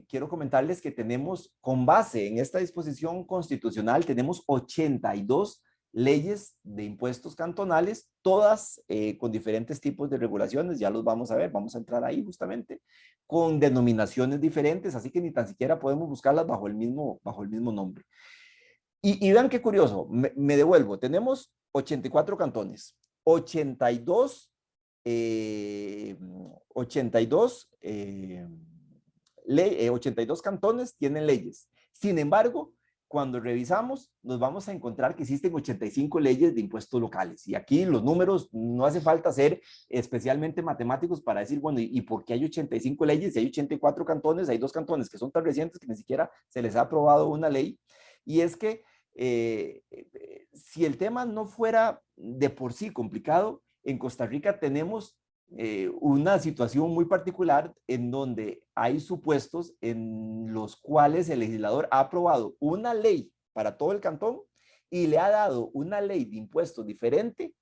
quiero comentarles que tenemos, con base en esta disposición constitucional, tenemos 82 leyes de impuestos cantonales, todas con diferentes tipos de regulaciones, ya los vamos a ver, vamos a entrar ahí justamente, con denominaciones diferentes, así que ni tan siquiera podemos buscarlas bajo el mismo nombre. Y vean qué curioso, me devuelvo, tenemos 84 cantones, 82 82, 82 cantones tienen leyes. Sin embargo, cuando revisamos, nos vamos a encontrar que existen 85 leyes de impuestos locales. Y aquí los números, no hace falta ser especialmente matemáticos para decir, bueno, ¿y por qué hay 85 leyes? Y hay 84 cantones, hay 2 cantones que son tan recientes que ni siquiera se les ha aprobado una ley. Y es que si el tema no fuera de por sí complicado, en Costa Rica tenemos una situación muy particular en donde hay supuestos en los cuales el legislador ha aprobado una ley para todo el cantón y le ha dado una ley de impuestos diferente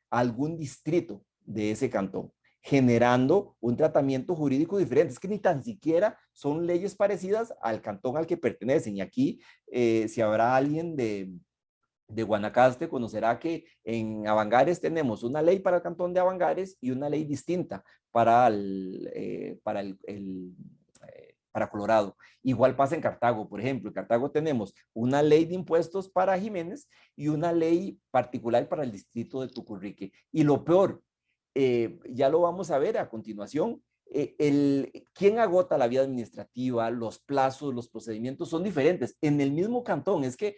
a algún distrito de ese cantón, generando un tratamiento jurídico diferente. Es que ni tan siquiera son leyes parecidas al cantón al que pertenecen. Y aquí, si habrá alguien de Guanacaste, conocerá que en Avangares tenemos una ley para el cantón de Avangares y una ley distinta para para Colorado. Igual pasa en Cartago, por ejemplo. En Cartago tenemos una ley de impuestos para Jiménez y una ley particular para el distrito de Tucurrique. Y lo peor, ya lo vamos a ver a continuación, quién agota la vía administrativa, los plazos, los procedimientos son diferentes en el mismo cantón. Es que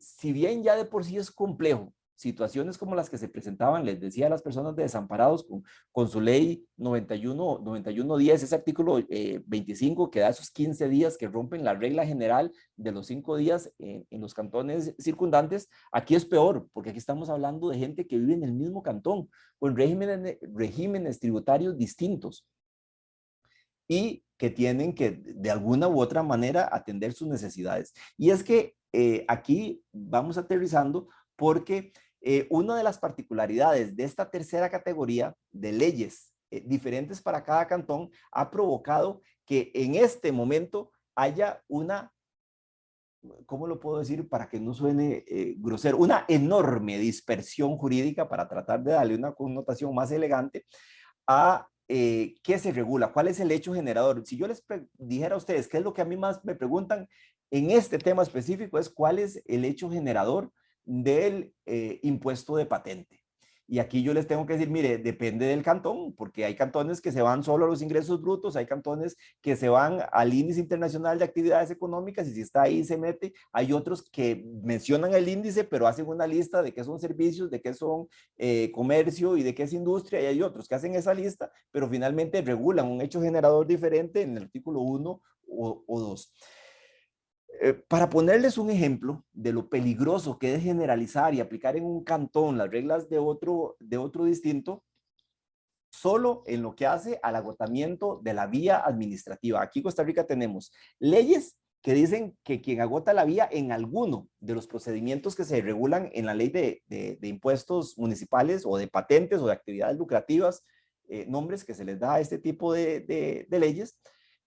si bien ya de por sí es complejo, situaciones como las que se presentaban, les decía a las personas de desamparados con su ley 9110, ese artículo 25 que da esos 15 días que rompen la regla general de los 5 días en los cantones circundantes, aquí es peor, porque aquí estamos hablando de gente que vive en el mismo cantón, con regímenes tributarios distintos. y que tienen que de alguna u otra manera atender sus necesidades. Y es que aquí vamos aterrizando porque una de las particularidades de esta tercera categoría de leyes diferentes para cada cantón ha provocado que en este momento haya una, ¿cómo lo puedo decir para que no suene grosero? Una enorme dispersión jurídica para tratar de darle una connotación más elegante a qué se regula, cuál es el hecho generador. Si yo les dijera a ustedes qué es lo que a mí más me preguntan en este tema específico, es cuál es el hecho generador del impuesto de patente. Y aquí yo les tengo que decir, mire, depende del cantón, porque hay cantones que se van solo a los ingresos brutos, hay cantones que se van al índice internacional de actividades económicas y si está ahí se mete. Hay otros que mencionan el índice, pero hacen una lista de qué son servicios, de qué son comercio y de qué es industria, y hay otros que hacen esa lista, pero finalmente regulan un hecho generador diferente en el artículo 1 o 2. Para ponerles un ejemplo de lo peligroso que es generalizar y aplicar en un cantón las reglas de otro distinto, solo en lo que hace al agotamiento de la vía administrativa. Aquí en Costa Rica tenemos leyes que dicen que quien agota la vía en alguno de los procedimientos que se regulan en la ley de impuestos municipales o de patentes o de actividades lucrativas, nombres que se les da a este tipo de leyes,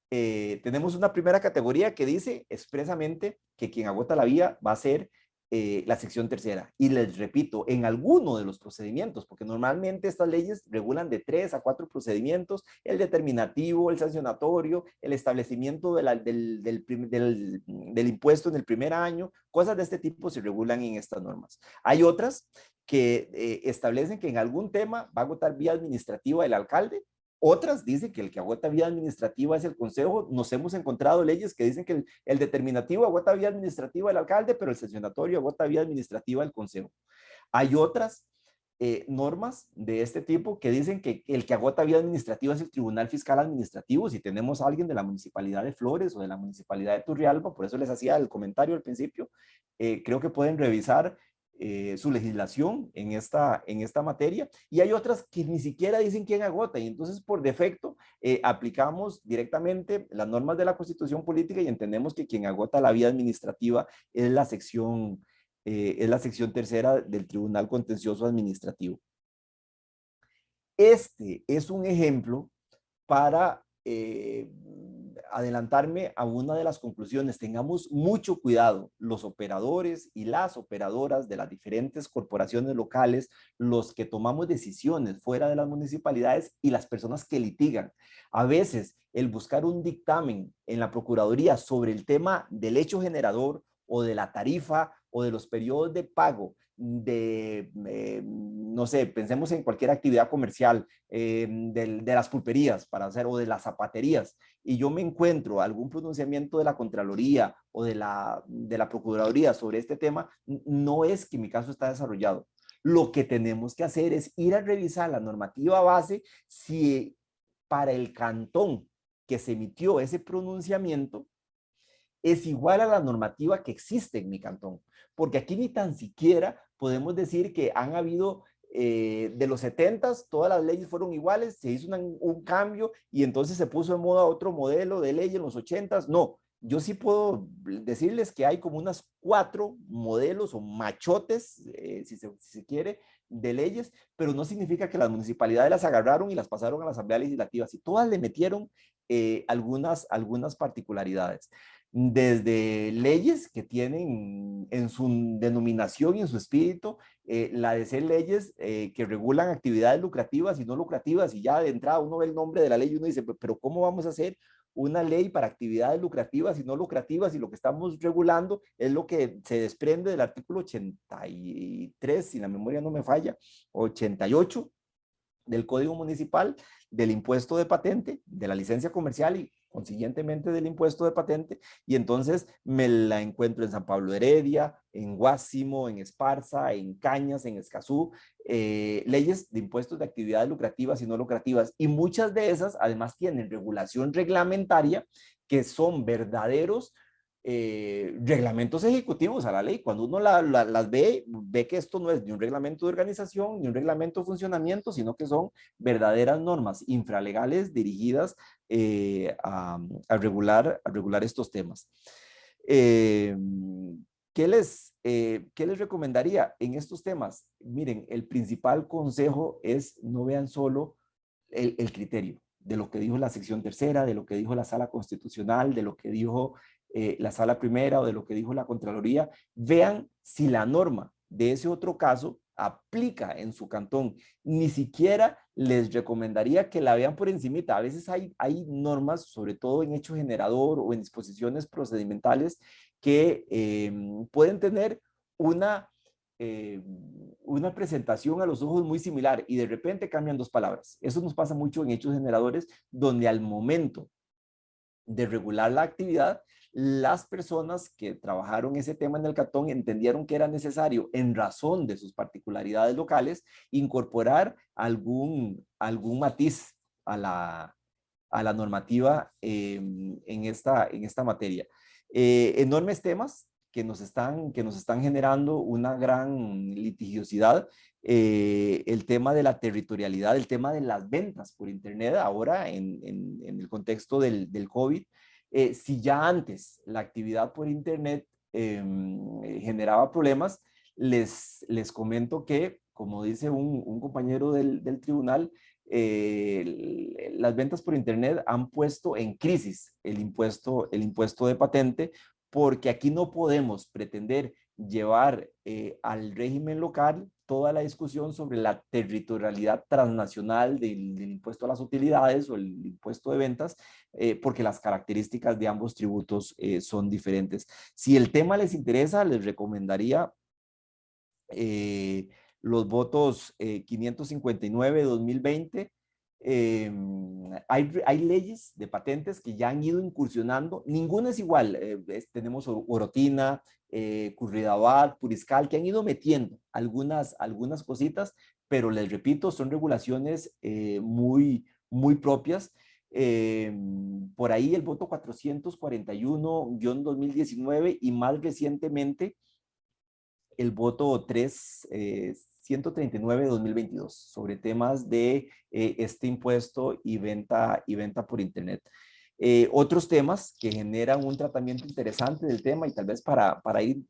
tenemos una primera categoría que dice expresamente que quien agota la vía va a ser la sección tercera. Y les repito, en alguno de los procedimientos, porque normalmente estas leyes regulan de 3 a 4 procedimientos, el determinativo, el sancionatorio, el establecimiento del impuesto en el primer año, cosas de este tipo se regulan en estas normas. Hay otras que establecen que en algún tema va a agotar vía administrativa el alcalde. Otras dicen que el que agota vía administrativa es el consejo. Nos hemos encontrado leyes que dicen que el determinativo agota vía administrativa el alcalde, pero el sancionatorio agota vía administrativa el consejo. Hay otras normas de este tipo que dicen que el que agota vía administrativa es el Tribunal Fiscal Administrativo. Si tenemos a alguien de la Municipalidad de Flores o de la Municipalidad de Turrialba, por eso les hacía el comentario al principio, creo que pueden revisar su legislación en esta materia, y hay otras que ni siquiera dicen quién agota, y entonces por defecto aplicamos directamente las normas de la Constitución Política y entendemos que quien agota la vía administrativa es la sección tercera del Tribunal Contencioso Administrativo. Este es un ejemplo para adelantarme a una de las conclusiones. Tengamos mucho cuidado, los operadores y las operadoras de las diferentes corporaciones locales, los que tomamos decisiones fuera de las municipalidades y las personas que litigan. A veces el buscar un dictamen en la Procuraduría sobre el tema del hecho generador o de la tarifa o de los periodos de pago no sé, pensemos en cualquier actividad comercial, de las pulperías para hacer o de las zapaterías, y yo me encuentro algún pronunciamiento de la Contraloría o de la Procuraduría sobre este tema, no es que mi caso está desarrollado. Lo que tenemos que hacer es ir a revisar la normativa base si para el cantón que se emitió ese pronunciamiento es igual a la normativa que existe en mi cantón. Porque aquí ni tan siquiera podemos decir que han habido, de los 70s, todas las leyes fueron iguales, se hizo un cambio y entonces se puso en moda otro modelo de ley en los 80s. No, yo sí puedo decirles que hay como unas 4 modelos o machotes, si se quiere, de leyes, pero no significa que las municipalidades las agarraron y las pasaron a la Asamblea Legislativa. Si todas le metieron algunas particularidades, desde leyes que tienen en su denominación y en su espíritu la de ser leyes que regulan actividades lucrativas y no lucrativas, y ya de entrada uno ve el nombre de la ley y uno dice, pero ¿cómo vamos a hacer una ley para actividades lucrativas y no lucrativas? Y lo que estamos regulando es lo que se desprende del artículo 83, si la memoria no me falla, 88 del Código Municipal, del impuesto de patente, de la licencia comercial y consiguientemente del impuesto de patente, y entonces me la encuentro en San Pablo de Heredia, en Guásimo, en Esparza, en Cañas, en Escazú, leyes de impuestos de actividades lucrativas y no lucrativas, y muchas de esas además tienen regulación reglamentaria que son verdaderos reglamentos ejecutivos a la ley. Cuando uno las ve, ve que esto no es ni un reglamento de organización, ni un reglamento de funcionamiento, sino que son verdaderas normas infralegales dirigidas a regular estos temas. ¿Qué les recomendaría en estos temas? Miren, el principal consejo es no vean solo el criterio de lo que dijo la sección tercera, de lo que dijo la sala constitucional, de lo que dijo la sala primera o de lo que dijo la Contraloría. Vean si la norma de ese otro caso aplica en su cantón. Ni siquiera les recomendaría que la vean por encimita. A veces hay normas, sobre todo en hecho generador o en disposiciones procedimentales, que pueden tener una una presentación a los ojos muy similar y de repente cambian dos palabras. Eso nos pasa mucho en hechos generadores, donde al momento de regular la actividad, las personas que trabajaron ese tema en el cantón entendieron que era necesario, en razón de sus particularidades locales, incorporar algún matiz a la normativa en esta materia. Enormes temas que nos están generando una gran litigiosidad. El tema de la territorialidad, el tema de las ventas por Internet ahora en el contexto del COVID. Si ya antes la actividad por Internet generaba problemas, les comento que, como dice un compañero del tribunal, las ventas por Internet han puesto en crisis el impuesto de patente, porque aquí no podemos pretender llevar al régimen local toda la discusión sobre la territorialidad transnacional del impuesto a las utilidades o el impuesto de ventas, porque las características de ambos tributos son diferentes. Si el tema les interesa, les recomendaría los votos 559 de 2020. Hay leyes de patentes que ya han ido incursionando, ninguna es igual. Tenemos Orotina, Curridabat, Puriscal, que han ido metiendo algunas cositas, pero les repito, son regulaciones muy propias. Por ahí el voto 441-2019 y más recientemente el voto 139 de 2022 sobre temas de este impuesto y venta por Internet. Otros temas que generan un tratamiento interesante del tema, y tal vez para ir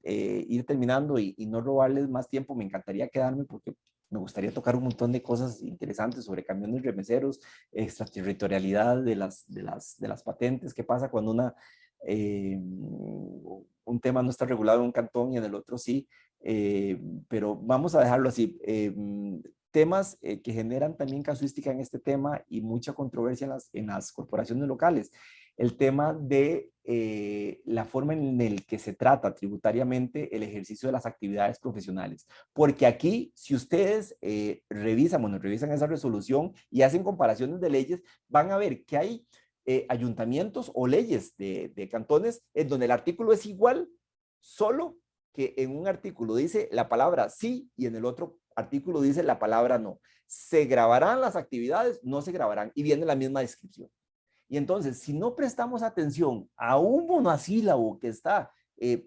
terminando y no robarles más tiempo, me encantaría quedarme porque me gustaría tocar un montón de cosas interesantes sobre camiones remeseros, extraterritorialidad de las patentes, qué pasa cuando un tema no está regulado en un cantón y en el otro sí. Pero vamos a dejarlo así. Temas que generan también casuística en este tema y mucha controversia en las corporaciones locales. El tema de la forma en el que se trata tributariamente el ejercicio de las actividades profesionales. Porque aquí, si ustedes revisan esa resolución y hacen comparaciones de leyes, van a ver que hay ayuntamientos o leyes de cantones en donde el artículo es igual, solo que en un artículo dice la palabra sí y en el otro artículo dice la palabra no. ¿Se grabarán las actividades? No se grabarán y viene la misma descripción. Y entonces, si no prestamos atención a un monosílabo que está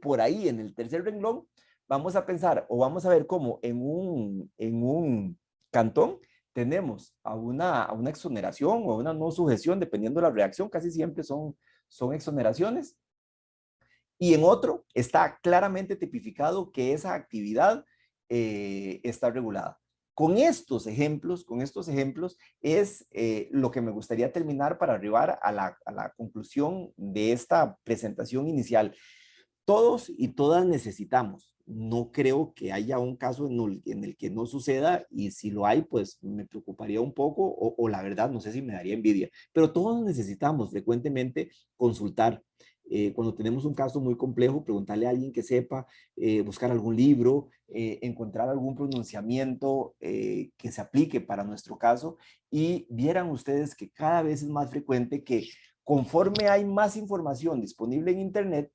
por ahí en el tercer renglón, vamos a pensar o vamos a ver cómo en un cantón tenemos a una exoneración o a una no sujeción, dependiendo de la reacción, casi siempre son exoneraciones. Y en otro está claramente tipificado que esa actividad está regulada. Con estos ejemplos es lo que me gustaría terminar para arribar a la conclusión de esta presentación inicial. Todos y todas necesitamos. No creo que haya un caso en el que no suceda, y si lo hay, pues me preocuparía un poco o la verdad no sé si me daría envidia, pero todos necesitamos frecuentemente consultar. Cuando tenemos un caso muy complejo, preguntarle a alguien que sepa, buscar algún libro, encontrar algún pronunciamiento que se aplique para nuestro caso, y vieran ustedes que cada vez es más frecuente que conforme hay más información disponible en Internet,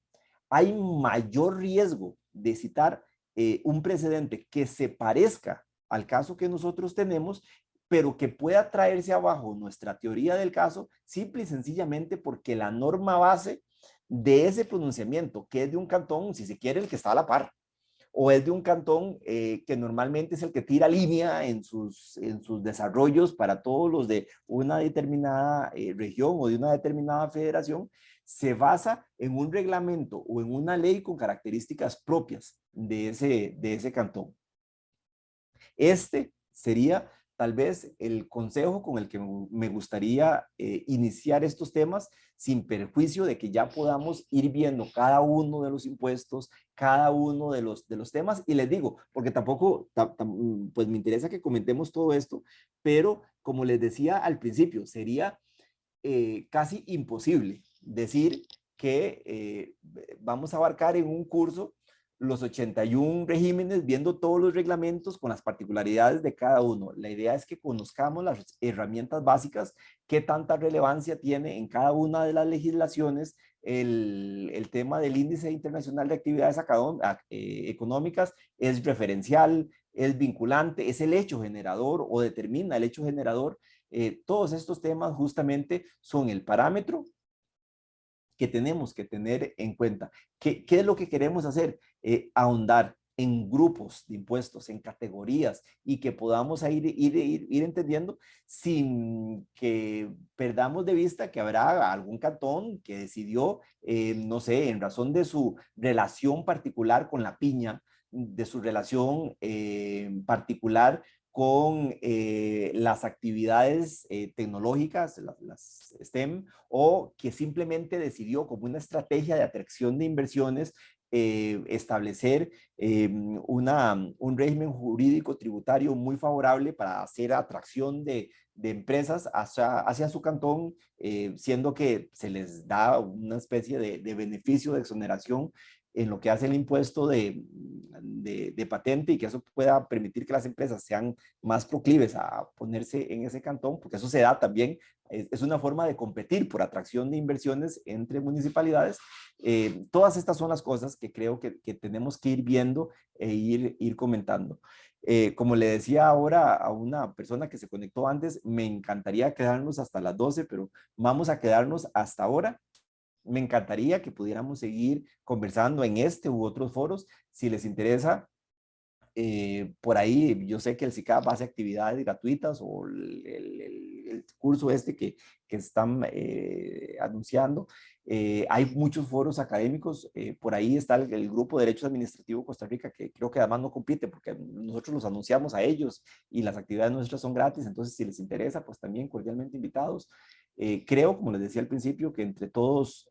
hay mayor riesgo de citar un precedente que se parezca al caso que nosotros tenemos, pero que pueda traerse abajo nuestra teoría del caso, simple y sencillamente porque la norma base de ese pronunciamiento, que es de un cantón, si se quiere, el que está a la par, o es de un cantón que normalmente es el que tira línea en sus desarrollos para todos los de una determinada región o de una determinada federación, se basa en un reglamento o en una ley con características propias de ese cantón. Este sería tal vez el consejo con el que me gustaría iniciar estos temas, sin perjuicio de que ya podamos ir viendo cada uno de los impuestos, cada uno de los temas. Y les digo, porque tampoco, pues me interesa que comentemos todo esto, pero como les decía al principio, sería casi imposible decir que vamos a abarcar en un curso los 81 regímenes, viendo todos los reglamentos con las particularidades de cada uno. La idea es que conozcamos las herramientas básicas, qué tanta relevancia tiene en cada una de las legislaciones el tema del índice internacional de actividades económicas, es referencial, es vinculante, es el hecho generador o determina el hecho generador. Todos estos temas justamente son el parámetro que tenemos que tener en cuenta. ¿Qué es lo que queremos hacer? Ahondar en grupos de impuestos, en categorías, y que podamos ir entendiendo sin que perdamos de vista que habrá algún cantón que decidió, no sé, en razón de su relación particular con la piña, de su relación particular con las actividades tecnológicas, las STEM, o que simplemente decidió como una estrategia de atracción de inversiones establecer un régimen jurídico tributario muy favorable para hacer atracción de empresas hacia su cantón, siendo que se les da una especie de beneficio de exoneración en lo que hace el impuesto de patente, y que eso pueda permitir que las empresas sean más proclives a ponerse en ese cantón, porque eso se da también, es una forma de competir por atracción de inversiones entre municipalidades. Todas estas son las cosas que creo que tenemos que ir viendo e ir comentando. Como le decía ahora a una persona que se conectó antes, me encantaría quedarnos hasta las 12, pero vamos a quedarnos hasta ahora. Me encantaría que pudiéramos seguir conversando en este u otros foros. Si les interesa, por ahí yo sé que el SICAP hace actividades gratuitas, o el curso este que están anunciando. Hay muchos foros académicos. Por ahí está el Grupo de Derecho Administrativo Costa Rica, que creo que además no compite porque nosotros los anunciamos a ellos y las actividades nuestras son gratis. Entonces, si les interesa, pues también cordialmente invitados. Creo, como les decía al principio, que entre todos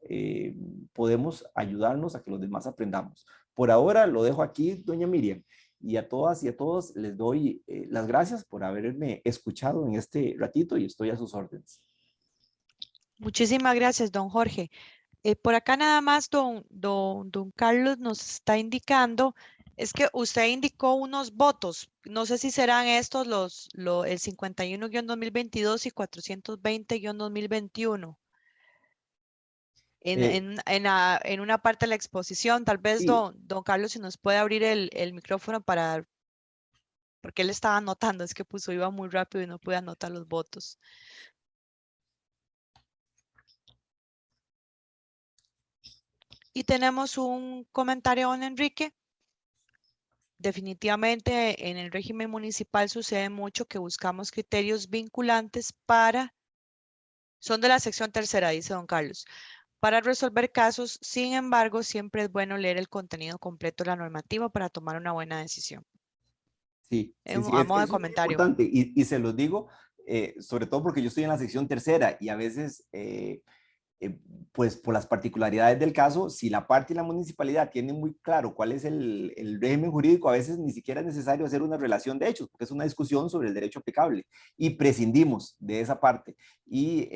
podemos ayudarnos a que los demás aprendamos. Por ahora lo dejo aquí, doña Miriam, y a todas y a todos les doy las gracias por haberme escuchado en este ratito, y estoy a sus órdenes.
Muchísimas gracias, don Jorge. Por acá nada más don Carlos nos está indicando, es que usted indicó unos votos, no sé si serán estos el 51-2022 y 420-2021.
Eh,
En una parte de la exposición, tal vez
sí,
don Carlos, si nos puede abrir el micrófono porque él estaba anotando, es que puso, iba muy rápido y no pude anotar los votos. Y tenemos un comentario, don Enrique. Definitivamente en el régimen municipal sucede mucho que buscamos criterios vinculantes son de la sección tercera, dice don Carlos, para resolver casos. Sin embargo, siempre es bueno leer el contenido completo de la normativa para tomar una buena decisión.
sí, sí, sí,
A modo de
eso es muy
comentario.
importante, y se los digo, sobre todo porque yo estoy en la sección tercera, y a veces pues por las particularidades del caso, si la parte y la municipalidad tienen muy claro cuál es el régimen jurídico, a veces ni siquiera es necesario hacer una relación de hechos, porque es una discusión sobre el derecho aplicable, y prescindimos de esa parte. Y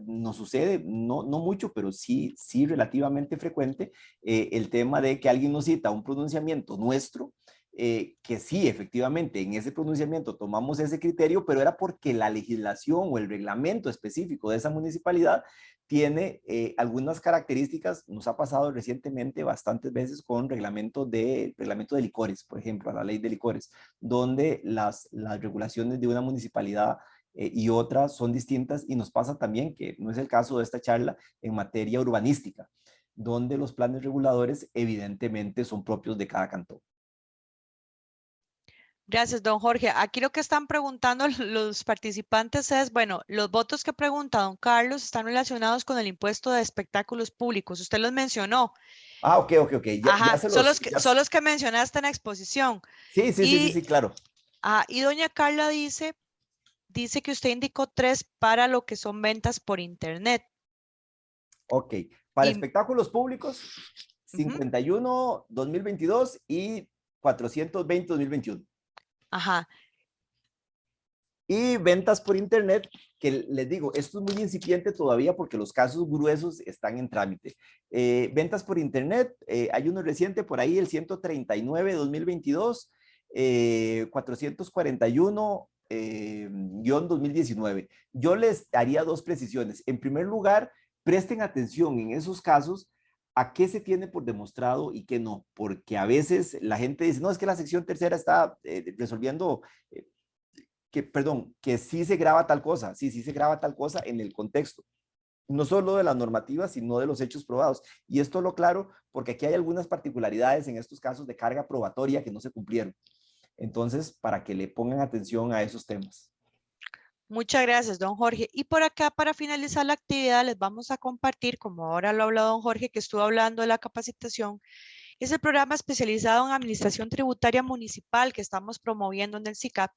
nos sucede, no mucho, pero sí relativamente frecuente, el tema de que alguien nos cita un pronunciamiento nuestro, que sí, efectivamente, en ese pronunciamiento tomamos ese criterio, pero era porque la legislación o el reglamento específico de esa municipalidad tiene algunas características. Nos ha pasado recientemente bastantes veces con reglamento de licores, por ejemplo, a la ley de licores, donde las regulaciones de una municipalidad y otras son distintas, y nos pasa también, que no es el caso de esta charla, en materia urbanística, donde los planes reguladores evidentemente son propios de cada cantón.
Gracias, don Jorge. Aquí lo que están preguntando los participantes es, bueno, los votos que pregunta don Carlos están relacionados con el impuesto de espectáculos públicos. Usted los mencionó.
Ah, ok. Ya
Ajá,
se
son
los...
los son los que mencionaste en la exposición. Y,
Sí, claro.
y doña Carla dice que usted indicó 3 para lo que son ventas por internet.
Ok, para
Y,
espectáculos públicos,
ujú,
51 2022 y 420 2021.
ajá,
Y ventas por internet, que les digo, esto es muy incipiente todavía porque los casos gruesos están en trámite. Ventas por internet, hay uno reciente por ahí, el 139 2022, 441 guión 2019. Yo les haría dos precisiones. En primer lugar, presten atención en esos casos a qué se tiene por demostrado y qué no, porque a veces la gente dice, no, es que la sección tercera está resolviendo perdón, que sí se graba tal cosa, sí se graba tal cosa en el contexto, no solo de la normativa, sino de los hechos probados. Y esto lo claro porque aquí hay algunas particularidades en estos casos de carga probatoria que no se cumplieron. Entonces, para que le pongan atención a esos temas.
muchas gracias, don Jorge. Y por acá, para finalizar la actividad, les vamos a compartir, como ahora lo ha hablado don Jorge, que estuvo hablando de la capacitación, es el programa especializado en administración tributaria municipal que estamos promoviendo en el SICAP.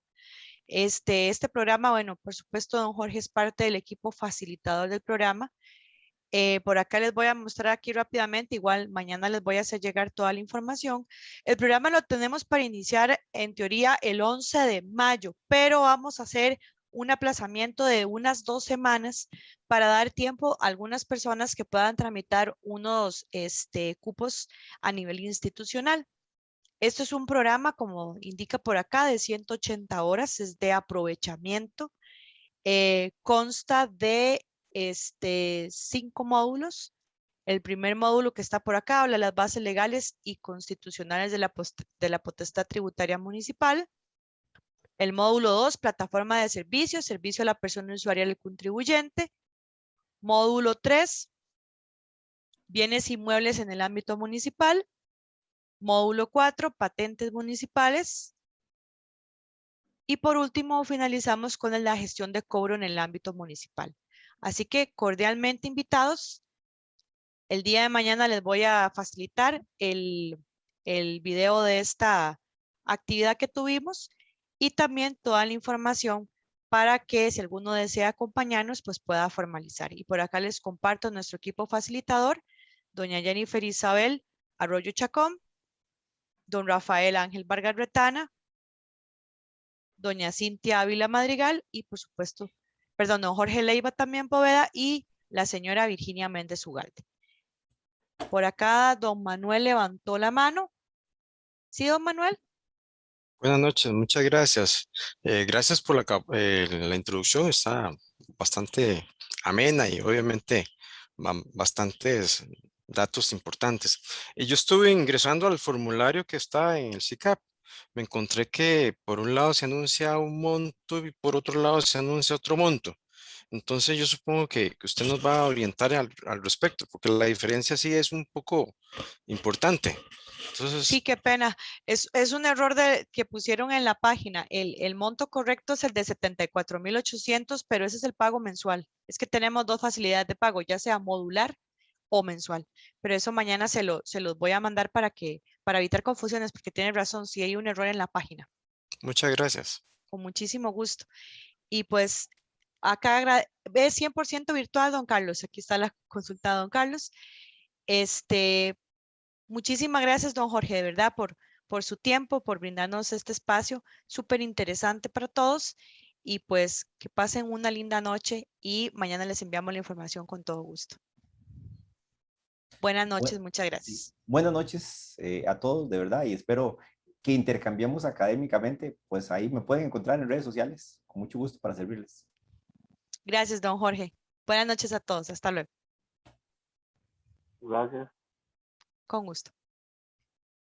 Este programa, bueno, por supuesto, don Jorge es parte del equipo facilitador del programa. Por acá les voy a mostrar aquí rápidamente, igual mañana les voy a hacer llegar toda la información. El programa lo tenemos para iniciar en teoría el 11 de mayo, pero vamos a hacer un aplazamiento de unas 2 semanas para dar tiempo a algunas personas que puedan tramitar unos cupos a nivel institucional. Esto es un programa, como indica por acá, de 180 horas, es de aprovechamiento. Consta de 5 módulos. El primer módulo que está por acá habla de las bases legales y constitucionales de la potestad tributaria municipal. El módulo 2, plataforma de servicios, servicio a la persona usuaria del contribuyente. Módulo 3, bienes inmuebles en el ámbito municipal. Módulo 4, patentes municipales. Y por último, finalizamos con la gestión de cobro en el ámbito municipal. Así que cordialmente invitados. El día de mañana les voy a facilitar el video de esta actividad que tuvimos y también toda la información para que si alguno desea acompañarnos, pues pueda formalizar. Y por acá les comparto nuestro equipo facilitador, doña Jennifer Isabel Arroyo Chacón, don Rafael Ángel Vargas Retana, doña Cintia Ávila Madrigal y por supuesto, perdón, don Jorge Leiva también Poveda y la señora Virginia Méndez Ugalde. Por acá, don Manuel levantó la mano. ¿Sí, don Manuel?
Buenas noches, muchas gracias. Gracias por la introducción, está bastante amena y obviamente bastantes datos importantes. Y yo estuve ingresando al formulario que está en el SICAP. Me encontré que por un lado se anuncia un monto y por otro lado se anuncia otro monto. Entonces yo supongo que usted nos va a orientar al respecto, porque la diferencia sí es un poco importante.
Sí,
Entonces,
qué pena. Es un error que pusieron en la página. El monto correcto es el de 74,800, pero ese es el pago mensual. Es que tenemos dos facilidades de pago, ya sea modular o mensual. Pero eso mañana se los voy a mandar para evitar confusiones, porque tiene razón, si hay un error en la página.
muchas gracias.
Con muchísimo gusto. Y pues acá es 100% virtual, don Carlos. Aquí está la consulta de don Carlos. Muchísimas gracias, don Jorge, de verdad, por su tiempo, por brindarnos este espacio súper interesante para todos. Y pues que pasen una linda noche y mañana les enviamos la información con todo gusto. Buenas noches, muchas
Sí.
gracias.
Buenas noches a todos, de verdad, y espero que intercambiemos académicamente, pues ahí me pueden encontrar en redes sociales, con mucho gusto para servirles.
Gracias, don Jorge. Buenas noches a todos. Hasta luego.
Gracias.
Con gusto.